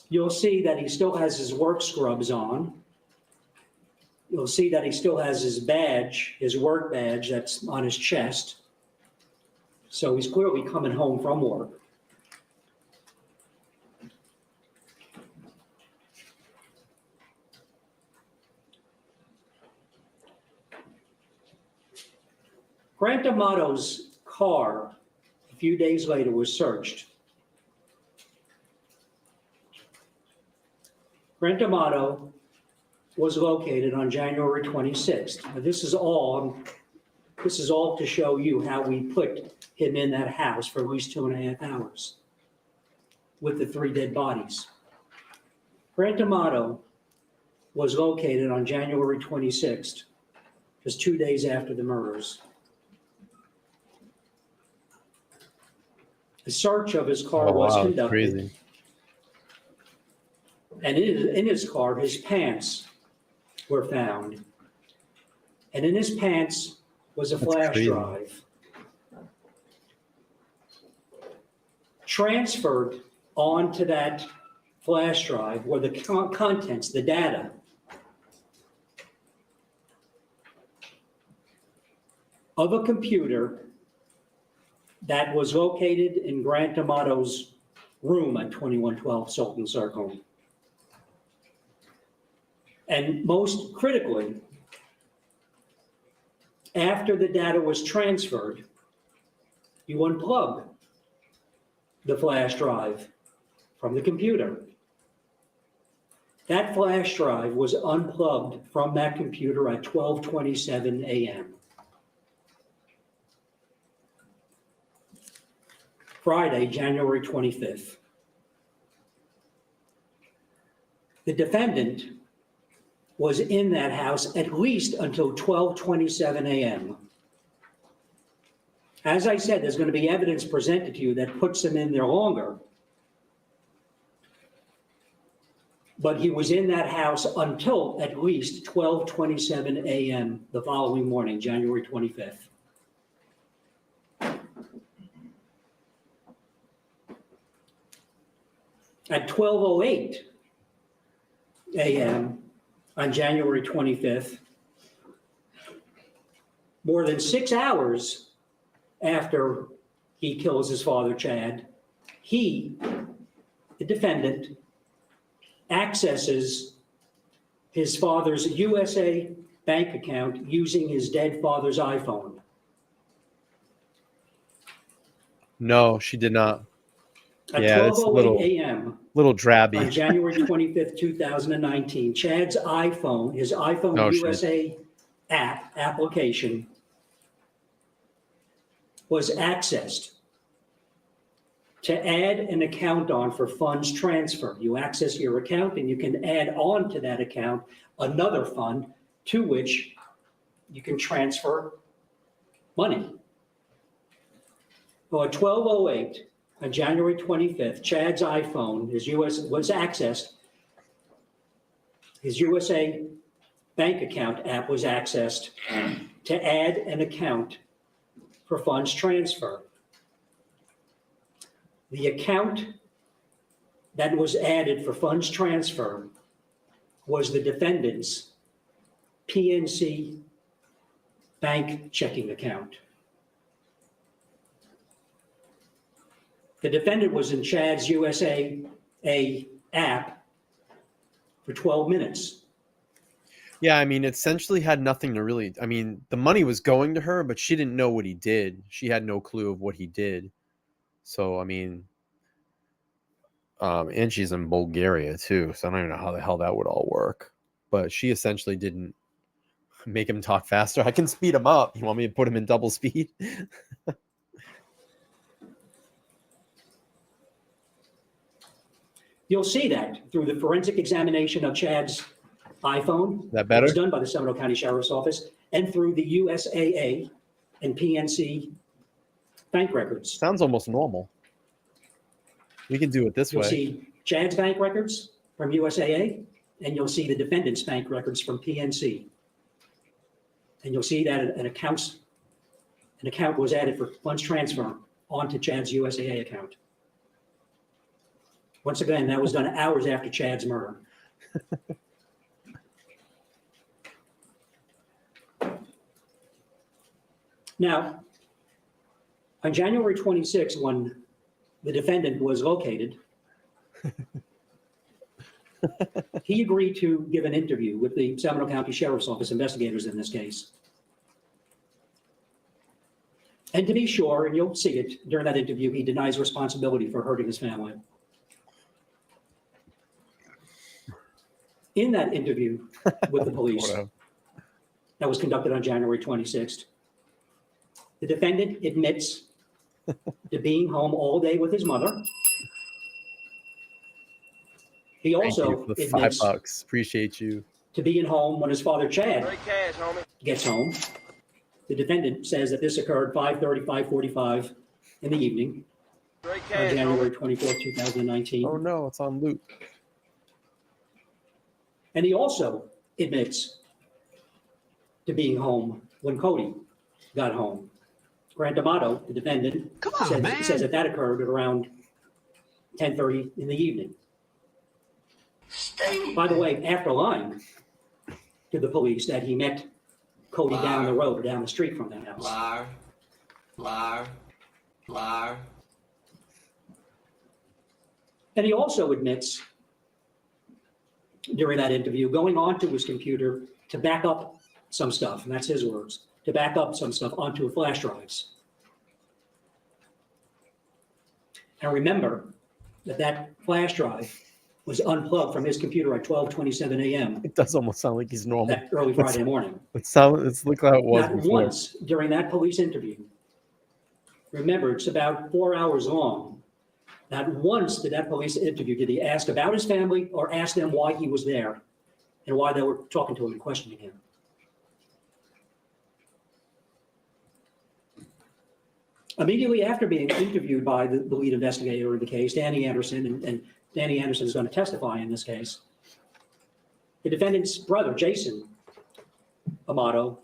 You'll see that he still has his work scrubs on. You'll see that he still has his badge, his work badge that's on his chest. So he's clearly coming home from work. Tiernan Amato's car, a few days later, was searched. Tiernan Amato was located on January 26th. Now, this is all to show you how we put him in that house for at least 2.5 hours with the 3 dead bodies. Tiernan Amato was located on January 26th, just 2 days after the murders. A search of his car was conducted. Crazy. And in his car, his pants were found. And in his pants was a flash drive. Transferred onto that flash drive were the contents, the data of a computer that was located in Grant Amato's room at 2112 Sultan Circle. And most critically, after the data was transferred, you unplug the flash drive from the computer. That flash drive was unplugged from that computer at 12:27 a.m. Friday, January 25th. The defendant was in that house at least until 12:27 a.m. As I said, there's going to be evidence presented to you that puts him in there longer. But he was in that house until at least 12:27 a.m. the following morning, January 25th. At 12:08 a.m. on January 25th, more than 6 hours after he kills his father, Chad, he, the defendant, accesses his father's USA bank account using his dead father's iPhone. No, she did not. At Yeah, it's a 12:08 a.m. little drabby. on January 25th, 2019, Chad's iPhone, his iPhone No, USA application was accessed to add an account on for funds transfer. You access your account and you can add on to that account another fund to which you can transfer money. Well, at 12:08 on January 25th, Chad's iPhone, was accessed. His USA bank account app was accessed to add an account for funds transfer. The account that was added for funds transfer was the defendant's PNC bank checking account. The defendant was in Chad's USA app for 12 minutes. Yeah, I mean, essentially had nothing to really. I mean, the money was going to her, but she didn't know what he did. She had no clue of what he did. So, I mean, and she's in Bulgaria too, so I don't even know how the hell that would all work. But she essentially didn't make him talk faster. I can speed him up. You want me to put him in double speed? You'll see that through the forensic examination of Chad's iPhone. That better? Was done by the Seminole County Sheriff's Office, and through the USAA and PNC bank records. Sounds almost normal. We can do it this You'll way. see Chad's bank records from USAA, and you'll see the defendant's bank records from PNC. And you'll see that an account was added for funds transfer onto Chad's USAA account. Once again, that was done hours after Chad's murder. Now, on January 26, when the defendant was located, he agreed to give an interview with the Seminole County Sheriff's Office investigators in this case. And to be sure, and you'll see it during that interview, he denies responsibility for hurting his family. In that interview with the police that was conducted on January 26th, the defendant admits to being home all day with his mother. He also for the admits $5. Appreciate you. to being home when his father Chad gets home. The defendant says that this occurred 5:30, 5:45 in the evening on January 24th, 2019. Oh no, it's on loop. And he also admits to being home when Cody got home. Grant Amato, the defendant, says that occurred at around 10:30 in the evening. By the way, after lying to the police that he met Cody down the road or down the street from that house. Liar, liar, liar. And he also admits during that interview going onto his computer to back up some stuff, and that's his words, to back up some stuff onto flash drives. And remember that that flash drive was unplugged from his computer at 12:27 a.m. It does almost sound like he's normal. that early Friday morning. Let's look how it was Not before. once during that police interview, remember, it's about 4 hours long. Not once did that police interview did he ask about his family or ask them why he was there and why they were talking to him and questioning him. Immediately after being interviewed by the lead investigator in the case, Danny Anderson, and Danny Anderson is going to testify in this case, the defendant's brother, Jason Amato,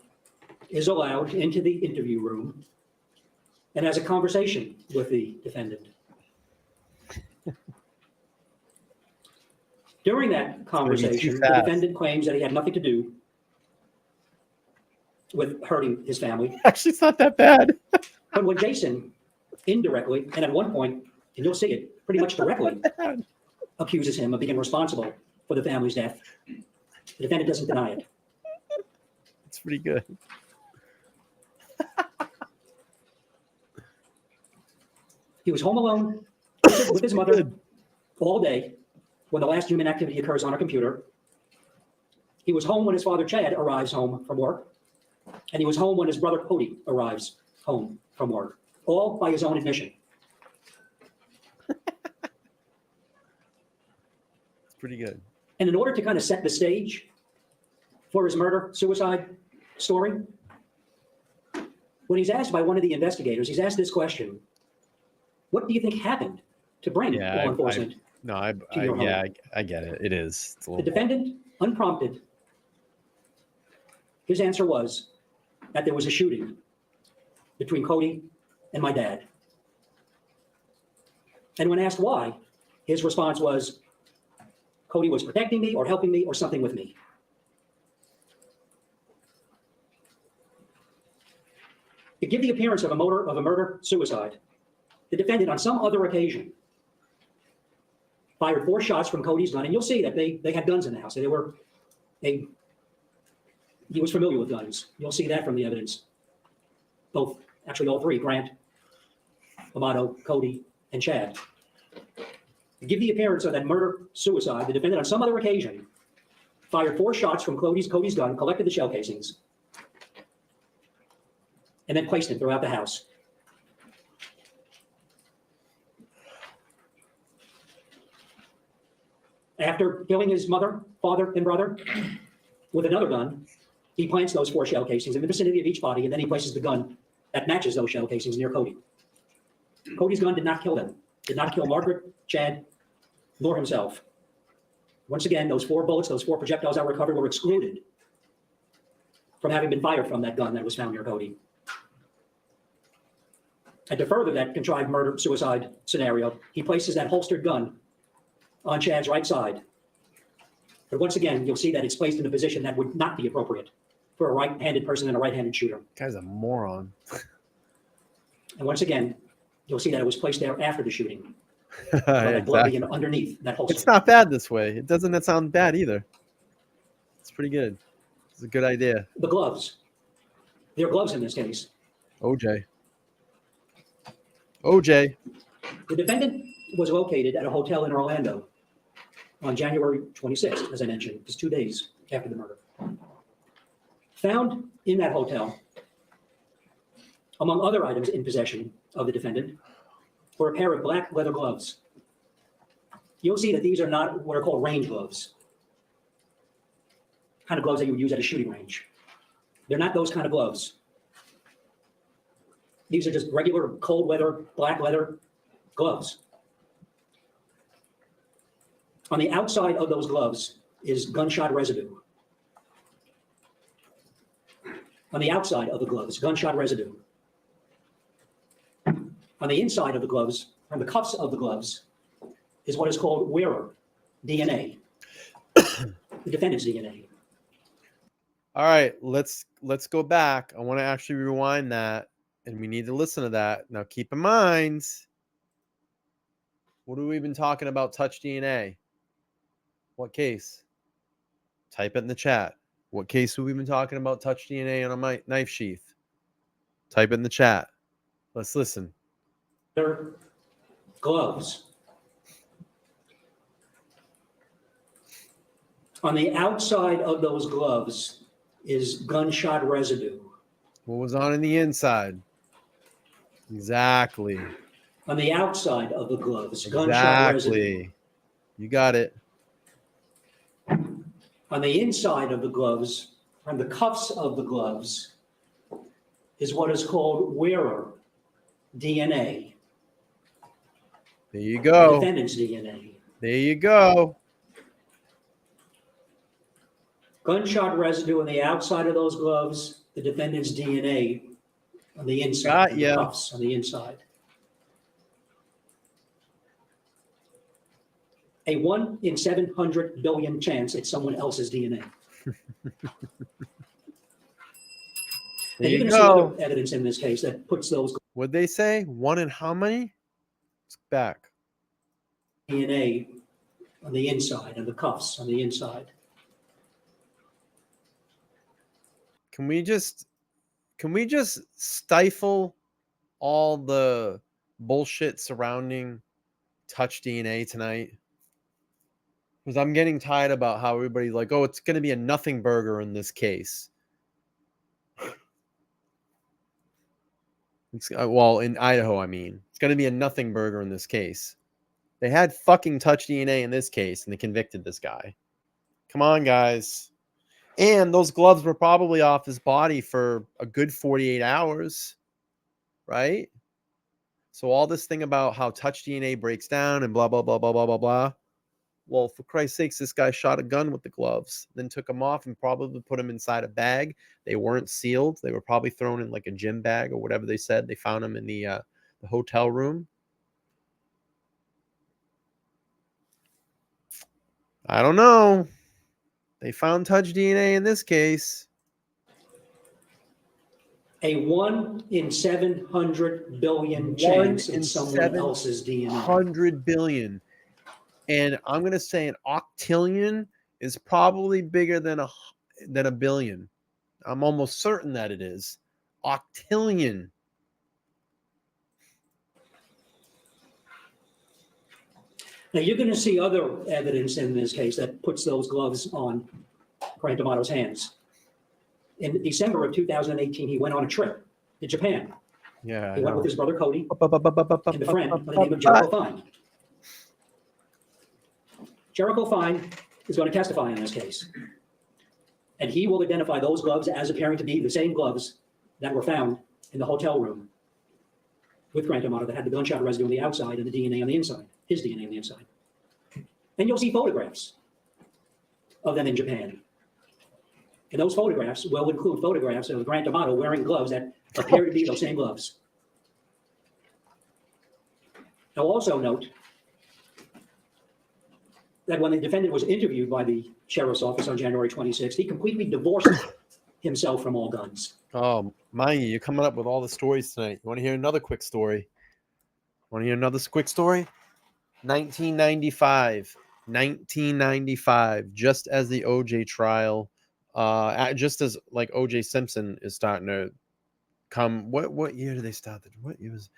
is allowed into the interview room and has a conversation with the defendant. During that conversation, the defendant claims that he had nothing to do with hurting his family. Actually, it's not that bad. But when Jason indirectly, and at one point, and you'll see it pretty much directly, accuses him of being responsible for the family's death, the defendant doesn't deny it. It's pretty good. He was home alone with his mother all day when the last human activity occurs on a computer. He was home when his father, Chad, arrives home from work. And he was home when his brother, Cody, arrives home from work, all by his own admission. It's pretty good. And in order to kind of set the stage for his murder-suicide story, when he's asked by one of the investigators, he's asked this question: what do you think happened to bring law enforcement? I get it. It is. It's a The little, defendant, unprompted, his answer was that there was a shooting between Cody and my dad. And when asked why, his response was, Cody was protecting me or helping me or something with me. To give the appearance of a murder-suicide, the defendant on some other occasion fired 4 shots from Cody's gun, and you'll see that they had guns in the house. He was familiar with guns. You'll see that from the evidence. Both, actually all 3, Grant, Amato, Cody, and Chad. To give the appearance of that murder-suicide, the defendant on some other occasion fired 4 shots from Cody's gun, collected the shell casings, and then placed them throughout the house. After killing his mother, father, and brother with another gun, he plants those 4 shell casings in the vicinity of each body, and then he places the gun that matches those shell casings near Cody. Cody's gun did not kill them, did not kill Margaret, Chad, nor himself. Once again, those 4 bullets, those 4 projectiles that were recovered were excluded from having been fired from that gun that was found near Cody. And to further that contrived murder-suicide scenario, he places that holstered gun on Chad's right side. But once again, you'll see that it's placed in a position that would not be appropriate for a right-handed person and a right-handed shooter. guy's a moron. And once again, you'll see that it was placed there after the shooting. That blood being underneath that holster. It's not bad this way. It doesn't sound bad either. It's pretty good. It's a good idea. The gloves. There are gloves in this case. OJ. The defendant was located at a hotel in Orlando on January 26th, as I mentioned, just 2 days after the murder. Found in that hotel, among other items in possession of the defendant, were a pair of black leather gloves. You'll see that these are not what are called range gloves, kind of gloves that you would use at a shooting range. They're not those kind of gloves. These are just regular cold weather, black leather gloves. On the outside of those gloves is gunshot residue. On the outside of the gloves, gunshot residue. On the inside of the gloves, on the cuffs of the gloves, is what is called wearer DNA. the defendant's DNA. All right, let's go back. I want to actually rewind that, and we need to listen to that. Now, keep in mind, what have we been talking about? Touch DNA. What case? Type it in the chat. What case have we been talking about? Touch DNA on a knife sheath. Type it in the chat. Let's listen. Their gloves. On the outside of those gloves is gunshot residue. What was on the inside? Exactly. On the outside of the gloves, gunshot residue. Exactly. You got it. On the inside of the gloves, on the cuffs of the gloves, is what is called wearer DNA. There you The go. defendant's DNA. There you go. Gunshot residue on the outside of those gloves, the defendant's DNA on the inside, Got of the ya. cuffs on the inside. A 1 in 700 billion chance it's someone else's DNA. There And you're you going to see go. other evidence in this case that puts those What'd they say? 1 in how many? It's back. DNA on the inside, and the cuffs on the inside. Can we just stifle all the bullshit surrounding touch DNA tonight? Because I'm getting tired about how everybody's like, oh, it's going to be a nothing burger in this case. Well, in Idaho, I mean, it's going to be a nothing burger in this case. They had fucking touch DNA in this case, and they convicted this guy. Come on, guys. And those gloves were probably off his body for a good 48 hours, right? So all this thing about how touch DNA breaks down and blah, blah, blah, blah, blah, blah, blah. Well, for Christ's sakes, this guy shot a gun with the gloves, then took them off and probably put them inside a bag. They weren't sealed. They were probably thrown in like a gym bag or whatever they said. They found them in the hotel room. I don't know. They found touch DNA in this case. A 1 in 700 billion chance it's someone else's DNA. 100 billion. And I'm going to say an octillion is probably bigger than a billion. I'm almost certain that it is. Octillion. Now, you're going to see other evidence in this case that puts those gloves on Grant Amato's hands. In December of 2018, he went on a trip to Japan. Yeah. He went with his brother Cody and a friend by the name of Jericho Fine. Jericho Fine is going to testify in this case. And he will identify those gloves as appearing to be the same gloves that were found in the hotel room with Grant Amato that had the gunshot residue on the outside and the DNA on the inside, his DNA on the inside. And you'll see photographs of them in Japan. And those photographs will include photographs of Grant Amato wearing gloves that appear to be those same gloves. I'll also note that when the defendant was interviewed by the sheriff's office on January 26th, he completely divorced himself from all guns. Oh, mind you, you're coming up with all the stories tonight. You want to hear another quick story? 1995, just as the OJ trial, just as like OJ Simpson is starting to come. What year did they start? What year was?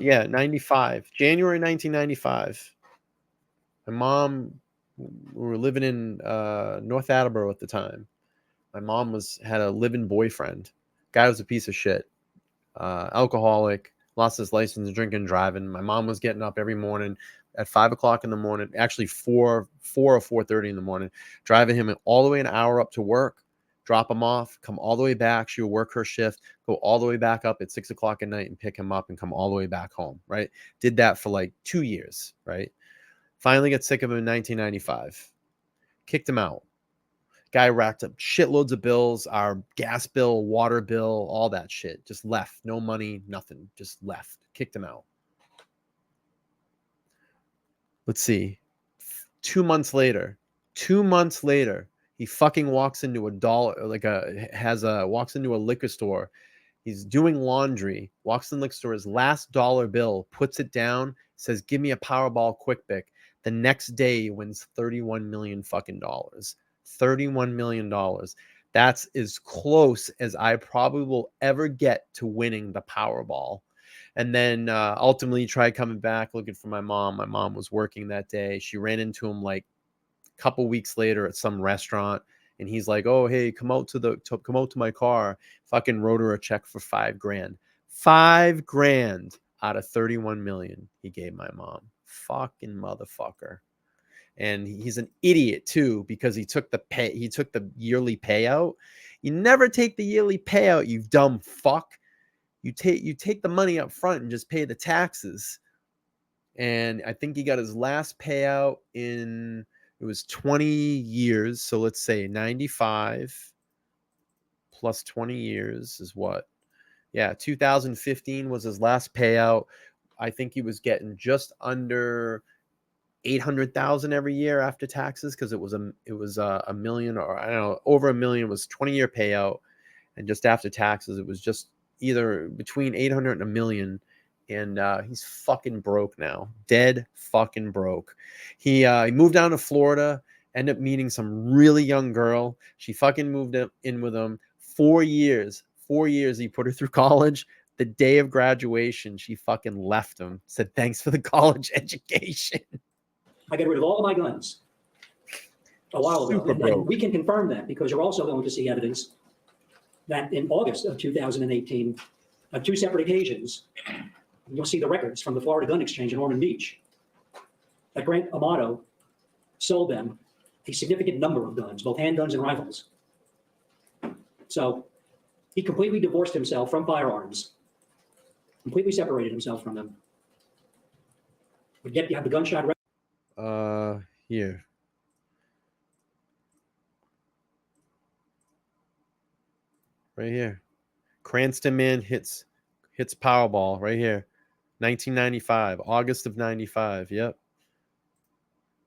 Yeah, 95, January 1995. My mom, we were living in North Attleboro at the time. My mom had a live-in boyfriend. Guy was a piece of shit. Alcoholic, lost his license, drinking, driving. My mom was getting up every morning at 5 o'clock in the morning, actually 4 or 4:30 in the morning, driving him all the way an hour up to work, drop him off, come all the way back. She would work her shift, go all the way back up at 6 o'clock at night and pick him up and come all the way back home, right? Did that for like 2 years, right? Finally got sick of him in 1995. Kicked him out. Guy racked up shitloads of bills, our gas bill, water bill, all that shit. Just left. No money, nothing. Just left. Kicked him out. Let's see. 2 months later, he fucking walks into walks into a liquor store. He's doing laundry, walks in the liquor store, his last dollar bill, puts it down, says, "Give me a Powerball quick pick." The next day he wins $31 million fucking dollars. $31 million. That's as close as I probably will ever get to winning the Powerball. And then ultimately tried coming back looking for my mom. My mom was working that day. She ran into him like a couple weeks later at some restaurant. And he's like, "Oh, hey, come out to my car." Fucking wrote her a check for $5,000. $5,000 out of 31 million he gave my mom. Fucking motherfucker. And he's an idiot too, because he took the yearly payout. You never take the yearly payout, you dumb fuck. You take the money up front and just pay the taxes. And I think he got his last payout in, it was 20 years. So let's say 95 plus 20 years is what? Yeah, 2015 was his last payout. I think he was getting just under 800,000 every year after taxes, because it was a million, or I don't know, over a million was 20-year payout, and just after taxes it was just either between 800 and a million. And he's fucking broke now, dead fucking broke. He moved down to Florida, ended up meeting some really young girl. She fucking moved in with him. 4 years he put her through college. The day of graduation, she fucking left him, said thanks for the college education. I got rid of all of my guns a while ago. And we can confirm that, because you're also going to see evidence that in August of 2018, on 2 separate occasions, you'll see the records from the Florida Gun Exchange in Ormond Beach, that Grant Amato sold them a significant number of guns, both handguns and rifles. So he completely divorced himself from firearms, completely separated himself from them. But yet you have the gunshot record. Here. Right here. Cranston man hits Powerball right here. 1995, August of 95. Yep.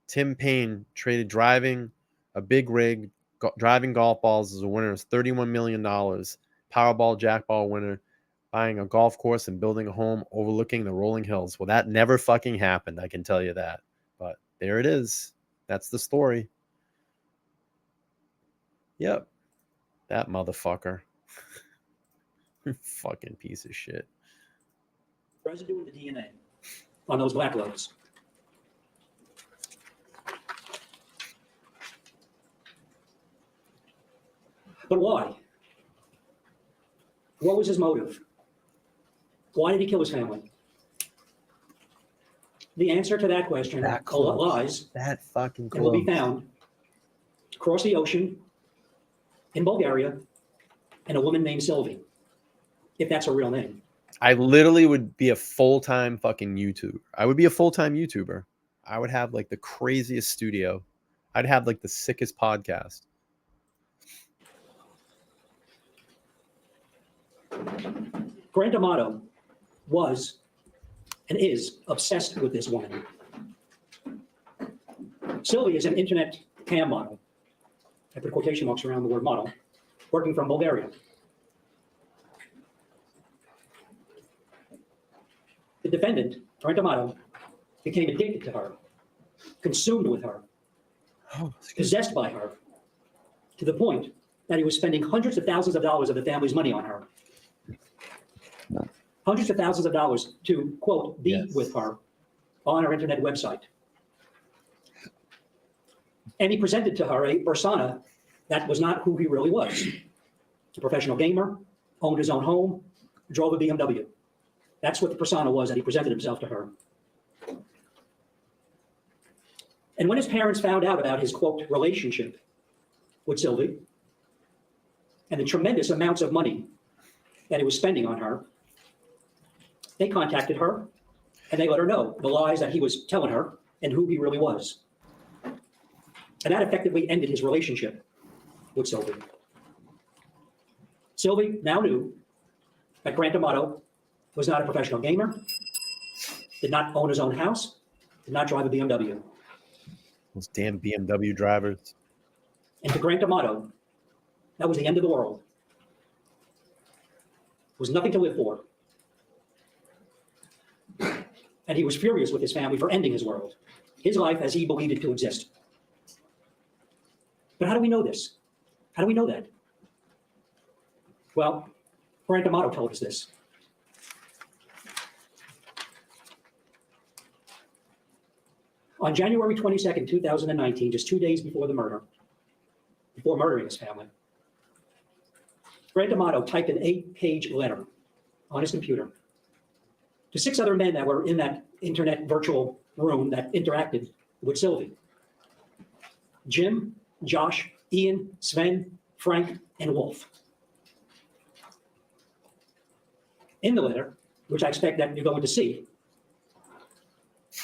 Tim Payne traded driving a big rig, driving golf balls as a winner. Is $31 million. Powerball jackpot winner, buying a golf course and building a home overlooking the rolling hills. Well, that never fucking happened, I can tell you that. But there it is. That's the story. Yep. That motherfucker. Fucking piece of shit. Residue of the DNA on those black loads. But why? What was his motive? Why did he kill his family? The answer to that question lies that fucking close. and will be found across the ocean in Bulgaria, and a woman named Silvie, if that's a real name. I literally would be a full-time fucking YouTuber. I would be a full-time YouTuber. I would have like the craziest studio. I'd have like the sickest podcast. Grant Amato was and is obsessed with this woman. Silvie is an internet cam model. I put quotation marks around the word model, working from Bulgaria. The defendant, Grant Amato, became addicted to her, consumed with her, possessed by her, to the point that he was spending hundreds of thousands of dollars of the family's money on her. Hundreds of thousands of dollars to, quote, be with her on her internet website. And he presented to her a persona that was not who he really was. A professional gamer, owned his own home, drove a BMW. That's what the persona was that he presented himself to her. And when his parents found out about his, quote, relationship with Silvie and the tremendous amounts of money that he was spending on her, they contacted her and they let her know the lies that he was telling her and who he really was. And that effectively ended his relationship with Silvie. Silvie now knew that Grant Amato was not a professional gamer, did not own his own house, did not drive a BMW. Those damn BMW drivers. And to Grant Amato, that was the end of the world. There was nothing to live for. And he was furious with his family for ending his world, his life as he believed it to exist. But how do we know this? How do we know that? Well, Grant Amato told us this. On January 22nd, 2019, just 2 days before the murder, before murdering his family, Grant Amato typed an 8-page letter on his computer to 6 other men that were in that internet virtual room that interacted with Silvie. Jim, Josh, Ian, Sven, Frank, and Wolf. In the letter, which I expect that you're going to see,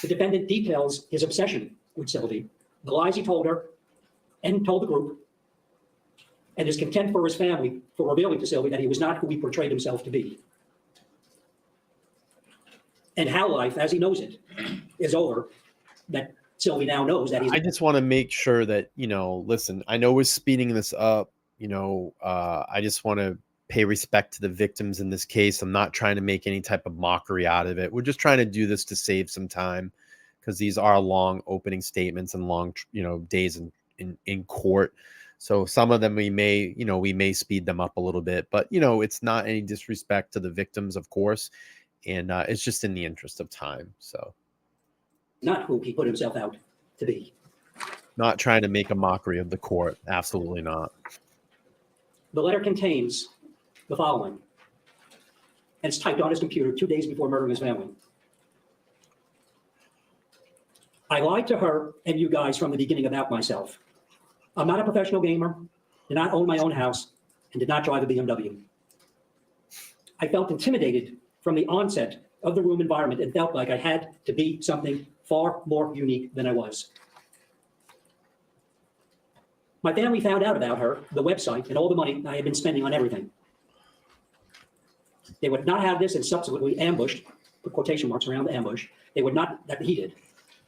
the defendant details his obsession with Silvie, the lies he told her and told the group, and his contempt for his family for revealing to Silvie that he was not who he portrayed himself to be. And how life, as he knows it, is over, that Silvie now knows that he's... I just want to make sure that, listen, I know we're speeding this up. I just want to pay respect to the victims in this case. I'm not trying to make any type of mockery out of it. We're just trying to do this to save some time because these are long opening statements and long, days in court. So some of them we may speed them up a little bit, but it's not any disrespect to the victims, of course. And it's just in the interest of time. So not who he put himself out to be. Not trying to make a mockery of the court. Absolutely not. The letter contains the following, and it's typed on his computer 2 days before murdering his family. I lied to her and you guys from the beginning about myself. I'm not a professional gamer, did not own my own house, and did not drive a BMW. I felt intimidated from the onset of the room environment and felt like I had to be something far more unique than I was. My family found out about her, the website, and all the money I had been spending on everything. They would not have this and subsequently ambushed, put quotation marks around the ambush. They would not, that he did,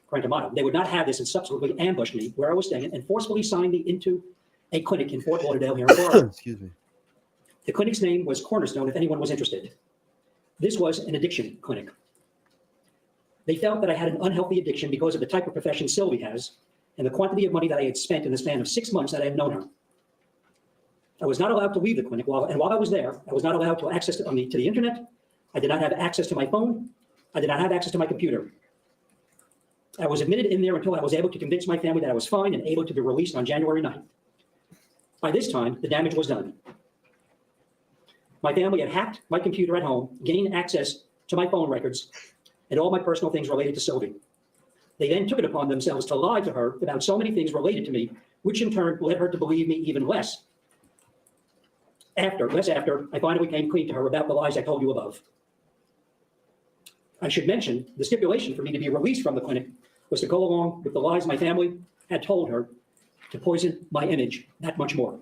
Grant Amato, they would not have this and subsequently ambushed me where I was staying and forcefully signed me into a clinic in Fort Lauderdale here in Florida. Excuse me. The clinic's name was Cornerstone, if anyone was interested. This was an addiction clinic. They felt that I had an unhealthy addiction because of the type of profession Silvie has and the quantity of money that I had spent in the span of 6 months that I had known her. I was not allowed to leave the clinic, and while I was there, I was not allowed to access to the internet. I did not have access to my phone. I did not have access to my computer. I was admitted in there until I was able to convince my family that I was fine and able to be released on January 9th. By this time, the damage was done. My family had hacked my computer at home, gained access to my phone records, and all my personal things related to Silvie. They then took it upon themselves to lie to her about so many things related to me, which in turn led her to believe me even less. After I finally came clean to her about the lies I told you above. I should mention the stipulation for me to be released from the clinic was to go along with the lies my family had told her to poison my image that much more.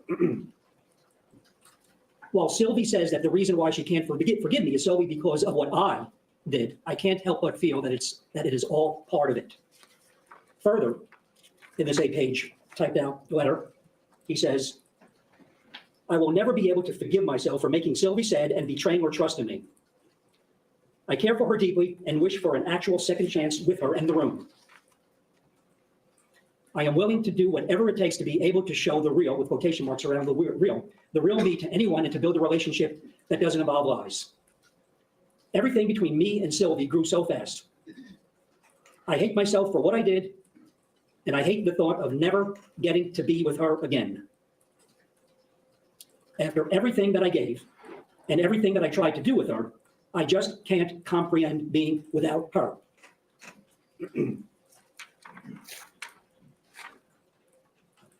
While Silvie says that the reason why she can't forgive me is solely because of what I did, I can't help but feel that it is all part of it. Further, in this 8-page typed out letter, he says, I will never be able to forgive myself for making Silvie sad and betraying her trust in me. I care for her deeply and wish for an actual second chance with her in the room. I am willing to do whatever it takes to be able to show the real, with quotation marks around the real me to anyone and to build a relationship that doesn't involve lies. Everything between me and Silvie grew so fast. I hate myself for what I did, and I hate the thought of never getting to be with her again. After everything that I gave and everything that I tried to do with her, I just can't comprehend being without her.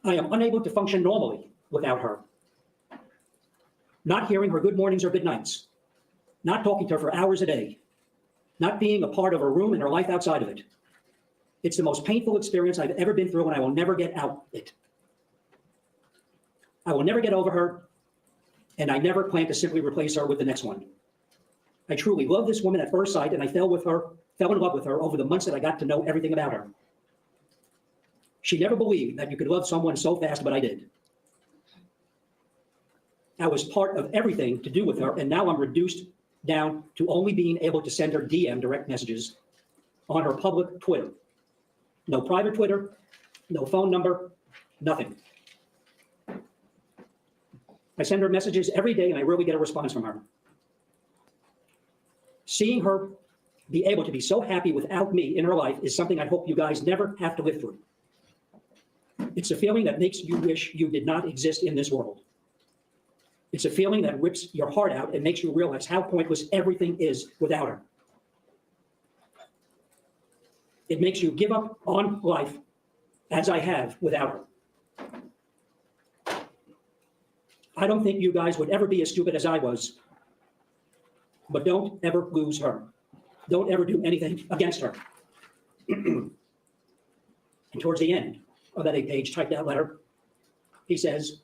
I am unable to function normally without her. Not hearing her good mornings or good nights, not talking to her for hours a day, not being a part of her room and her life outside of it. It's the most painful experience I've ever been through, and I will never get out it. I will never get over her, and I never plan to simply replace her with the next one. I truly love this woman at first sight, and I fell in love with her over the months that I got to know everything about her. She never believed that you could love someone so fast, but I did. I was part of everything to do with her, and now I'm reduced down to only being able to send her DM direct messages on her public Twitter. No private Twitter, no phone number, nothing. I send her messages every day, and I rarely get a response from her. Seeing her be able to be so happy without me in her life is something I hope you guys never have to live through. It's a feeling that makes you wish you did not exist in this world. It's a feeling that rips your heart out and makes you realize how pointless everything is without her. It makes you give up on life, as I have without her. I don't think you guys would ever be as stupid as I was, but don't ever lose her. Don't ever do anything against her. And towards the end of that 8-page typed out letter, he says,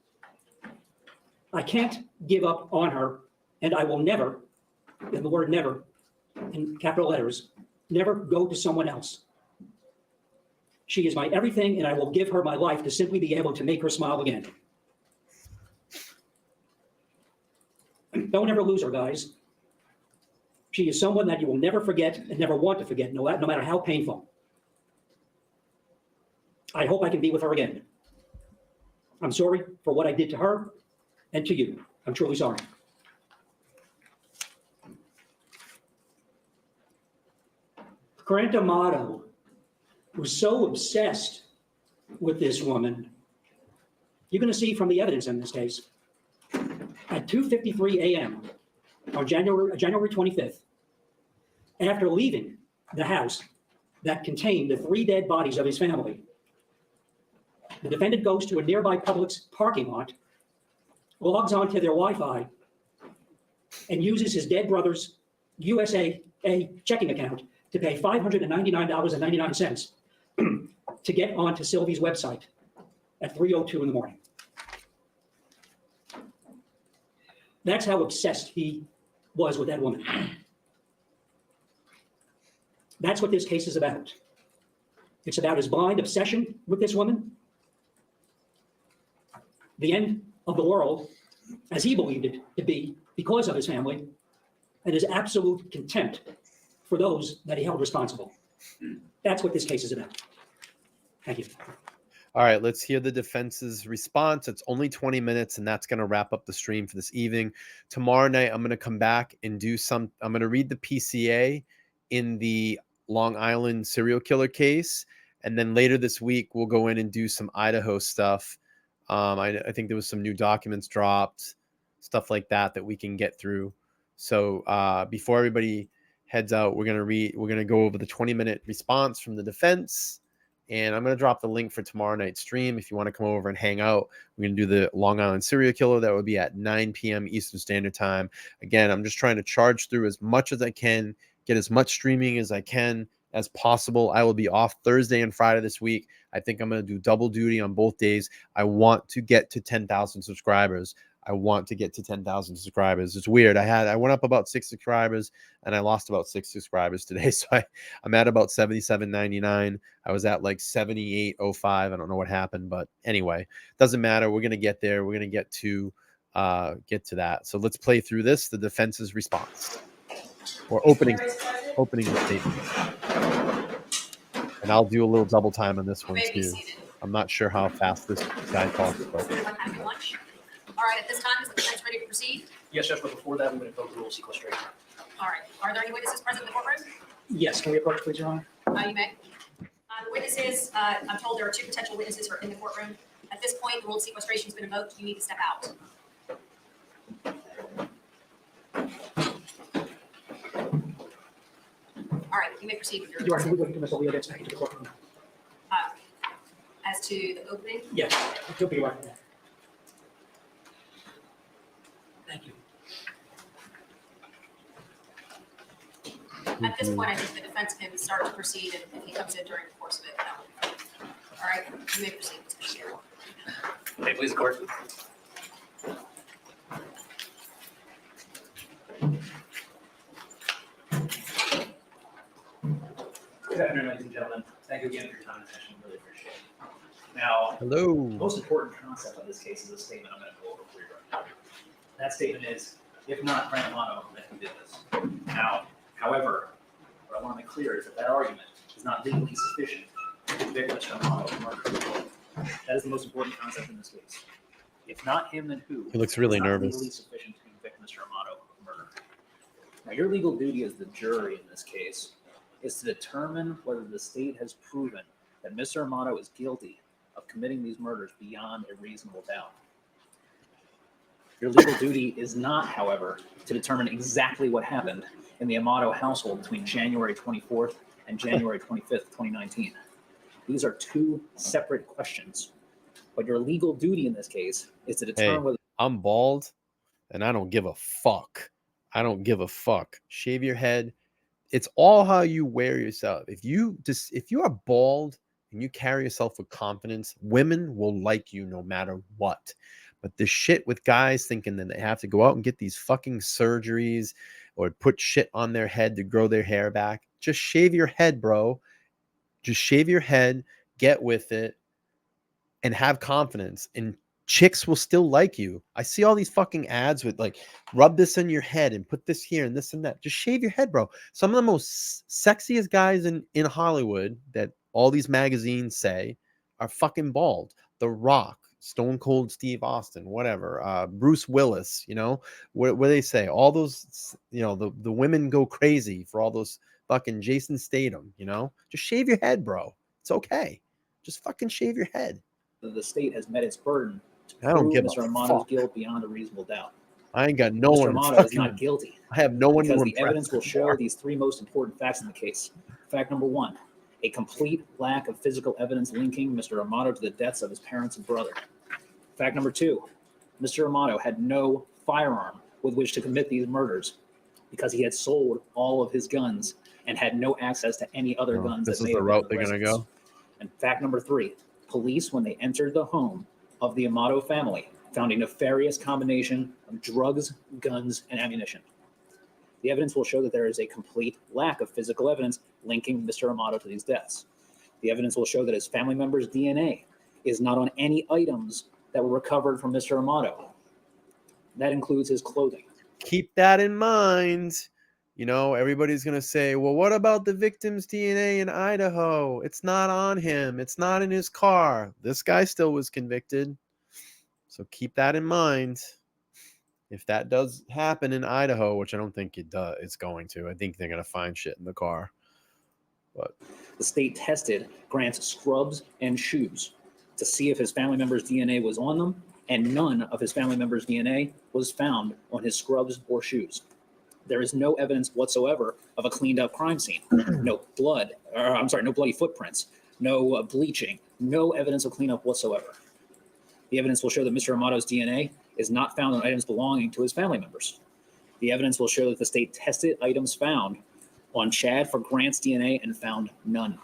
I can't give up on her, and I will never, and the word never in capital letters, never go to someone else. She is my everything, and I will give her my life to simply be able to make her smile again. Don't ever lose her, guys. She is someone that you will never forget and never want to forget, no matter how painful. I hope I can be with her again. I'm sorry for what I did to her and to you. I'm truly sorry. Tiernan Amato was so obsessed with this woman. You're going to see from the evidence in this case. At 2:53 a.m. on January 25th, after leaving the house that contained the 3 dead bodies of his family, the defendant goes to a nearby Publix parking lot, logs onto their Wi-Fi, and uses his dead brother's USA checking account to pay $599.99 to get onto Silvie's website at 3:02 in the morning. That's how obsessed he was with that woman. That's what this case is about. It's about his blind obsession with this woman, the end of the world, as he believed it to be because of his family, and his absolute contempt for those that he held responsible. That's what this case is about. Thank you. All right, let's hear the defense's response. It's only 20 minutes, and that's going to wrap up the stream for this evening. Tomorrow night, I'm going to come back and I'm going to read the PCA in the Long Island serial killer case. And then later this week, we'll go in and do some Idaho stuff. I think there was some new documents dropped, stuff like that we can get through. So before everybody heads out, we're going to go over the 20-minute response from the defense. And I'm going to drop the link for tomorrow night's stream. If you want to come over and hang out, we're going to do the Long Island serial killer. That would be at 9 p.m. Eastern Standard Time. Again, I'm just trying to charge through as much as I can, get as much streaming as I can as possible. I will be off Thursday and Friday this week. I think I'm going to do double duty on both days. I want to get to 10,000 subscribers. It's weird. I went up about 6 subscribers and I lost about 6 subscribers today. So I'm at about 77.99. I was at like 78.05. I don't know what happened, but anyway, doesn't matter. We're going to get there. We're going to get to that. So let's play through this, the defense's response or opening statement. And I'll do a little double time on this one too. I'm not sure how fast this guy talks, but all right, at this time, is the defense ready to proceed? Yes, Judge, but before that, I'm going to vote the rule sequestration. All right, are there any witnesses present in the courtroom? Yes, can we approach, please, Your Honor? You may. The witnesses, I'm told there are 2 potential witnesses who are in the courtroom. At this point, the rule of sequestration has been invoked. You need to step out. All right, you may proceed with your Your Honor, we wait until Mr. Leo gets back into the courtroom. as to the opening. Yes, he'll be right there. Thank you. At this point, I think the defense can start to proceed, and if he comes in during the course of it, all right, you may proceed, Mr. Chair. May it please the court. Good afternoon, ladies and gentlemen. Thank you again for your time and attention. Really appreciate it. Now, Hello. the most important concept of this case is a statement I'm going to go over for you right now. That statement is, if not Tiernan Amato, then who did this? Now, however, what I want to make clear is that that argument is not legally sufficient to convict Mr. Amato of murder. That is the most important concept in this case. If not him, then who? He looks really It's not nervous. legally sufficient to convict Mr. Amato of murder. Now, your legal duty as the jury in this case is to determine whether the state has proven that Mr. Amato is guilty of committing these murders beyond a reasonable doubt. Your legal duty is not, however, to determine exactly what happened in the Amato household between January 24th and January 25th, 2019. These are two separate questions. But your legal duty in this case is to determine whether I'm bald and I don't give a fuck. I don't give a fuck. Shave your head. It's all how you wear yourself. If you are bald and you carry yourself with confidence, women will like you no matter what. But the shit with guys thinking that they have to go out and get these fucking surgeries or put shit on their head to grow their hair back. Just shave your head, bro. Just shave your head, get with it, and have confidence. And chicks will still like you. I see all these fucking ads with like, rub this in your head and put this here and this and that. Just shave your head, bro. Some of the most sexiest guys in Hollywood that all these magazines say are fucking bald. The Rock, Stone Cold Steve Austin, whatever, Bruce Willis, you know, what they say, all those, you know, the women go crazy for all those fucking Jason Statham, you know, just shave your head, bro. It's okay. Just fucking shave your head. the state has met its burden to I don't prove give Mr. a Amato's fuck. guilt beyond a reasonable doubt. I ain't got no Mr. one. Amato is Fucking, not guilty I have no one to because the impress evidence will show anymore. these three most important facts in the case. Fact number one, a complete lack of physical evidence linking Mr. Amato to the deaths of his parents and brother. Fact number two, Mr. Amato had no firearm with which to commit these murders because he had sold all of his guns and had no access to any other guns This that is may the have been route in they're the gonna residence. go. And fact number three, police, when they entered the home of the Amato family, found a nefarious combination of drugs, guns, and ammunition. The evidence will show that there is a complete lack of physical evidence linking Mr. Amato to these deaths. The evidence will show that his family member's DNA is not on any items that were recovered from Mr. Amato. That includes his clothing. Keep that in mind. You know, everybody's going to say, well, what about the victim's DNA in Idaho? It's not on him. It's not in his car. This guy still was convicted. So keep that in mind. If that does happen in Idaho, which I don't think it's going to. I think they're going to find shit in the car. But The state tested Grant's scrubs and shoes to see if his family member's DNA was on them, and none of his family member's DNA was found on his scrubs or shoes. There is no evidence whatsoever of a cleaned up crime scene. No blood, no bloody footprints, no bleaching, no evidence of cleanup whatsoever. The evidence will show that Mr. Amato's DNA is not found on items belonging to his family members. The evidence will show that the state tested items found on Chad for Grant's DNA and found none.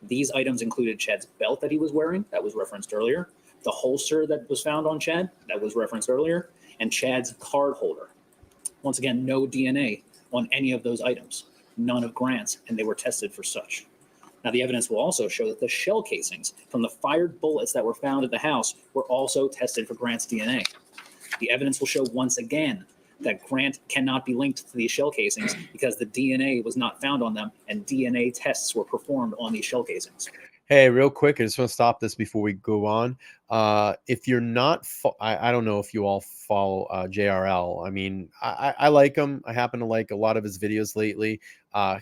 These items included Chad's belt that he was wearing, that was referenced earlier, the holster that was found on Chad, that was referenced earlier, and Chad's card holder. Once again, no DNA on any of those items, none of Grant's, and they were tested for such. Now, the evidence will also show that the shell casings from the fired bullets that were found at the house were also tested for Grant's DNA. The evidence will show once again that Grant cannot be linked to these shell casings because the DNA was not found on them and DNA tests were performed on these shell casings. hey, real quick, I just want to stop this before we go on. If you're not, I don't know if you all follow JRL. I mean, I like him. I happen to like a lot of his videos lately.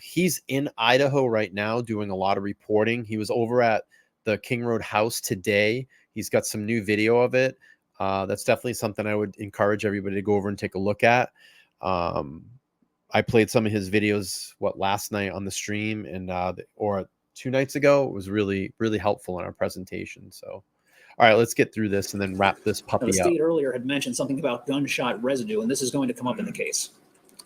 He's in Idaho right now doing a lot of reporting. He was over at the King Road house today. He's got some new video of it. That's definitely something I would encourage everybody to go over and take a look at. I played some of his videos, last night on the stream or 2 nights ago. It was really, really helpful in our presentation. So, all right, let's get through this and then wrap this Now, the puppy up. state earlier had mentioned something about gunshot residue, and this is going to come up in the case.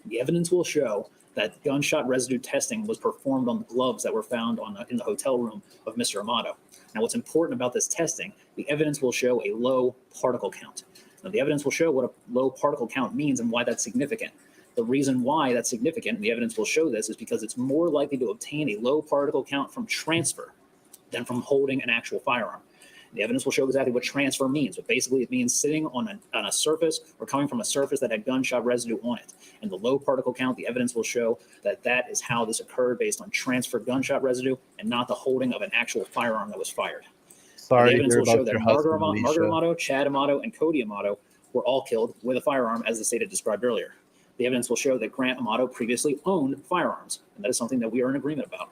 The evidence will show that gunshot residue testing was performed on the gloves that were found in the hotel room of Mr. Amato. Now, what's important about this testing, the evidence will show a low particle count. Now, the evidence will show what a low particle count means and why that's significant. The reason why that's significant, and the evidence will show this, is because it's more likely to obtain a low particle count from transfer than from holding an actual firearm. The evidence will show exactly what transfer means, but basically it means sitting on a surface or coming from a surface that had gunshot residue on it. And the low particle count, the evidence will show that that is how this occurred based on transferred gunshot residue and not the holding of an actual firearm that was fired. Sorry The evidence to hear will show about that your Margaret husband, Amato, Chad Amato, and Cody Amato were all killed with a firearm, as the state had described earlier. The evidence will show that Grant Amato previously owned firearms, and that is something that we are in agreement about.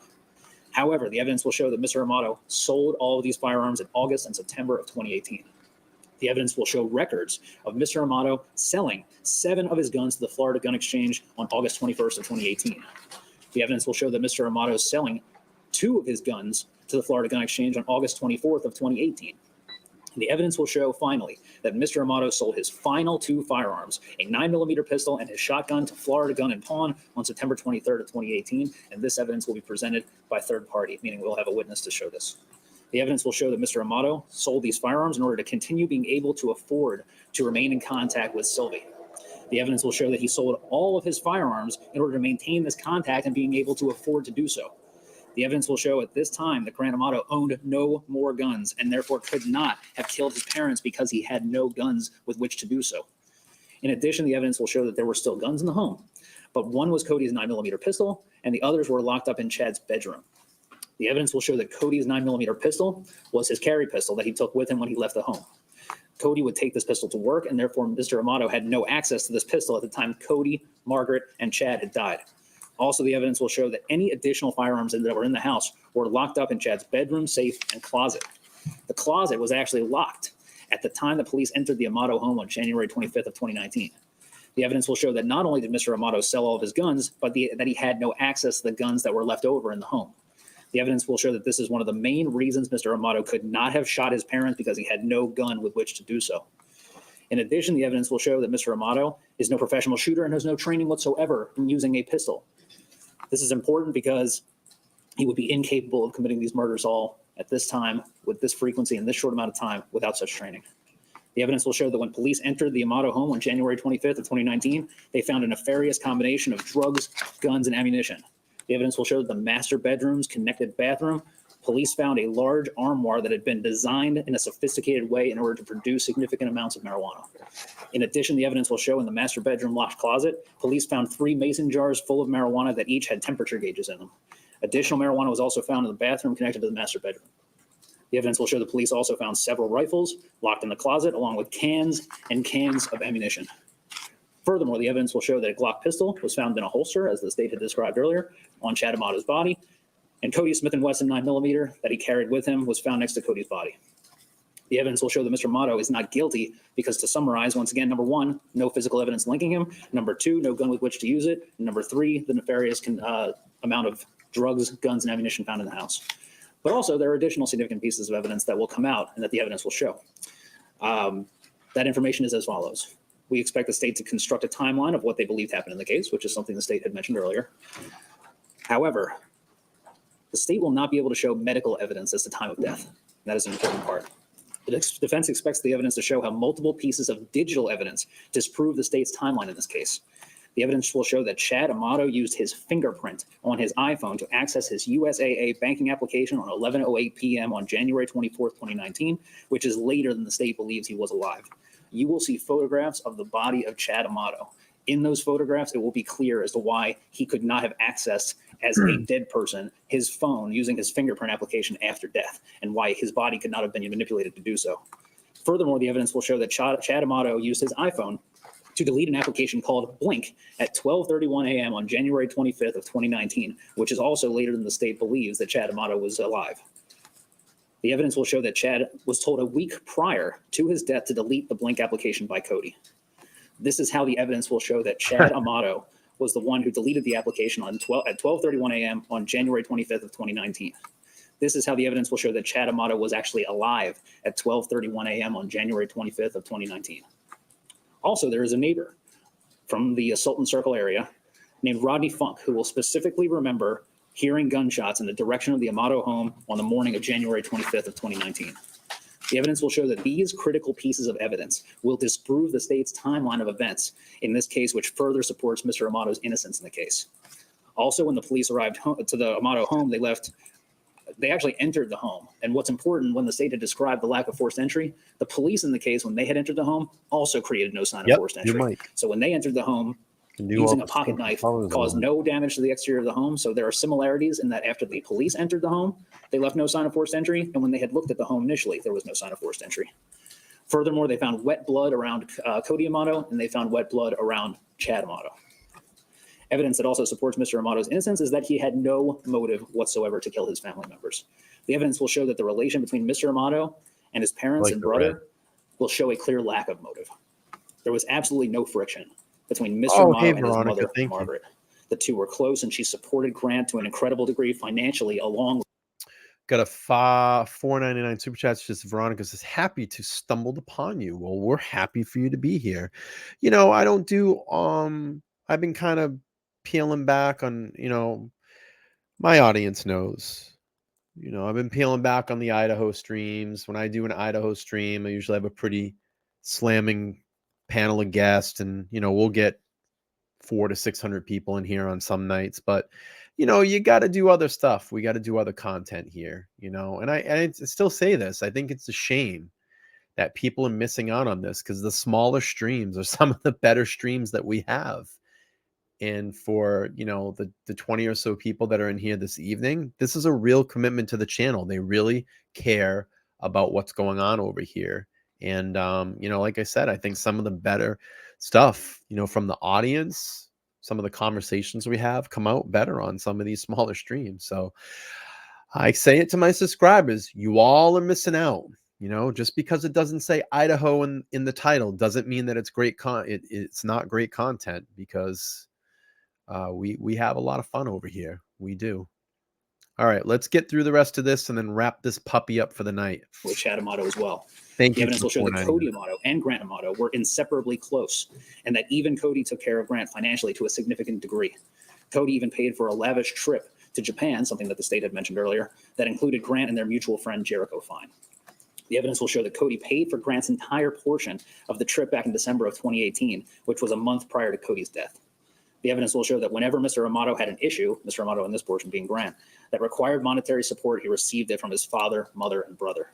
However, the evidence will show that Mr. Amato sold all of these firearms in August and September of 2018. The evidence will show records of Mr. Amato selling 7 of his guns to the Florida Gun Exchange on August 21st of 2018. The evidence will show that Mr. Amato is selling 2 of his guns to the Florida Gun Exchange on August 24th of 2018. The evidence will show, finally, that Mr. Amato sold his final 2 firearms, a 9mm pistol and his shotgun, to Florida Gun and Pawn on September 23rd of 2018, and this evidence will be presented by third party, meaning we'll have a witness to show this. The evidence will show that Mr. Amato sold these firearms in order to continue being able to afford to remain in contact with Silvie. The evidence will show that he sold all of his firearms in order to maintain this contact and being able to afford to do so. The evidence will show at this time that Grant Amato owned no more guns and therefore could not have killed his parents because he had no guns with which to do so. In addition, the evidence will show that there were still guns in the home, but one was Cody's 9mm pistol and the others were locked up in Chad's bedroom. The evidence will show that Cody's 9mm pistol was his carry pistol that he took with him when he left the home. Cody would take this pistol to work, and therefore Mr. Amato had no access to this pistol at the time Cody, Margaret, and Chad had died. Also, the evidence will show that any additional firearms that were in the house were locked up in Chad's bedroom, safe, and closet. The closet was actually locked at the time the police entered the Amato home on January 25th of 2019. The evidence will show that not only did Mr. Amato sell all of his guns, but that he had no access to the guns that were left over in the home. The evidence will show that this is one of the main reasons Mr. Amato could not have shot his parents, because he had no gun with which to do so. In addition, the evidence will show that Mr. Amato is no professional shooter and has no training whatsoever in using a pistol. This is important because he would be incapable of committing these murders all at this time, with this frequency and this short amount of time, without such training. The evidence will show that when police entered the Amato home on January 25th of 2019, they found a nefarious combination of drugs, guns, and ammunition. The evidence will show that the master bedroom's connected bathroom, police found a large armoire that had been designed in a sophisticated way in order to produce significant amounts of marijuana. In addition, the evidence will show in the master bedroom locked closet, police found 3 mason jars full of marijuana that each had temperature gauges in them. Additional marijuana was also found in the bathroom connected to the master bedroom. The evidence will show the police also found several rifles locked in the closet, along with cans and cans of ammunition. Furthermore, the evidence will show that a Glock pistol was found in a holster, as the state had described earlier, on Chad Amato's body, and Cody's Smith & Wesson 9mm that he carried with him was found next to Cody's body. The evidence will show that Mr. Amato is not guilty because, to summarize, once again, number 1, no physical evidence linking him. Number 2, no gun with which to use it. And number 3, the nefarious amount of drugs, guns, and ammunition found in the house. But also, there are additional significant pieces of evidence that will come out and that the evidence will show. That information is as follows. We expect the state to construct a timeline of what they believed happened in the case, which is something the state had mentioned earlier. However, the state will not be able to show medical evidence as the time of death. That is an important part. The defense expects the evidence to show how multiple pieces of digital evidence disprove the state's timeline in this case. The evidence will show that Chad Amato used his fingerprint on his iPhone to access his USAA banking application on 11:08 p.m. on January 24th, 2019, which is later than the state believes he was alive. You will see photographs of the body of Chad Amato. In those photographs, it will be clear as to why he could not have accessed, as a dead person, his phone using his fingerprint application after death, and why his body could not have been manipulated to do so. Furthermore, the evidence will show that Chad Amato used his iPhone to delete an application called Blink at 12:31 a.m. on January 25th of 2019, which is also later than the state believes that Chad Amato was alive. The evidence will show that Chad was told a week prior to his death to delete the Blink application by Cody. This is how the evidence will show that Chad Amato was the one who deleted the application at 12:31 a.m. on January 25th of 2019. This is how the evidence will show that Chad Amato was actually alive at 12:31 a.m. on January 25th of 2019. Also, there is a neighbor from the Sultan Circle area named Rodney Funk, who will specifically remember hearing gunshots in the direction of the Amato home on the morning of January 25th of 2019. The evidence will show that these critical pieces of evidence will disprove the state's timeline of events in this case, which further supports Mr. Amato's innocence in the case. Also, when the police arrived to the Amato home, they actually entered the home. And what's important, when the state had described the lack of forced entry, the police in the case, when they had entered the home, also created no sign of forced entry. So when they entered the home, using a pocket knife caused no damage to the exterior of the home. So there are similarities in that after the police entered the home, they left no sign of forced entry. And when they had looked at the home initially, there was no sign of forced entry. Furthermore, they found wet blood around Cody Amato, and they found wet blood around Chad Amato. Evidence that also supports Mr. Amato's innocence is that he had no motive whatsoever to kill his family members. The evidence will show that the relation between Mr. Amato and his parents and brother will show a clear lack of motive. There was absolutely no friction between Mr. Amato and his mother, Margaret. The two were close, and she supported Grant to an incredible degree financially, along. Got a $4.99 super chat. Just Veronica says, happy to stumbled upon you. Well, we're happy for you to be here. You know, I don't do, I've been kind of peeling back on, you know, my audience knows, you know, I've been peeling back on the Idaho streams. When I do an Idaho stream, I usually have a pretty slamming panel of guests, and, you know, we'll get 400 to 600 people in here on some nights, but you know, you got to do other stuff. We got to do other content here, you know, and I still say this. I think it's a shame that people are missing out on this, because the smaller streams are some of the better streams that we have. And for, you know, the 20 or so people that are in here this evening, this is a real commitment to the channel. They really care about what's going on over here. And, you know, like I said, I think some of the better stuff, you know, from the audience, some of the conversations we have come out better on some of these smaller streams. So I say it to my subscribers, you all are missing out. You know, just because it doesn't say Idaho in the title doesn't mean that it's great it's not great content, because we have a lot of fun over here. We do. All right, let's get through the rest of this and then wrap this puppy up for the night. With Chad Amato as well. Thank the you. Evidence will show that Cody Amato and Grant Amato were inseparably close, and that even Cody took care of Grant financially to a significant degree. Cody even paid for a lavish trip to Japan, something that the state had mentioned earlier, that included Grant and their mutual friend Jericho Fine. The evidence will show that Cody paid for Grant's entire portion of the trip back in December of 2018, which was a month prior to Cody's death. The evidence will show that whenever Mr. Amato had an issue, Mr. Amato in this portion being Grant, that required monetary support, he received it from his father, mother, and brother.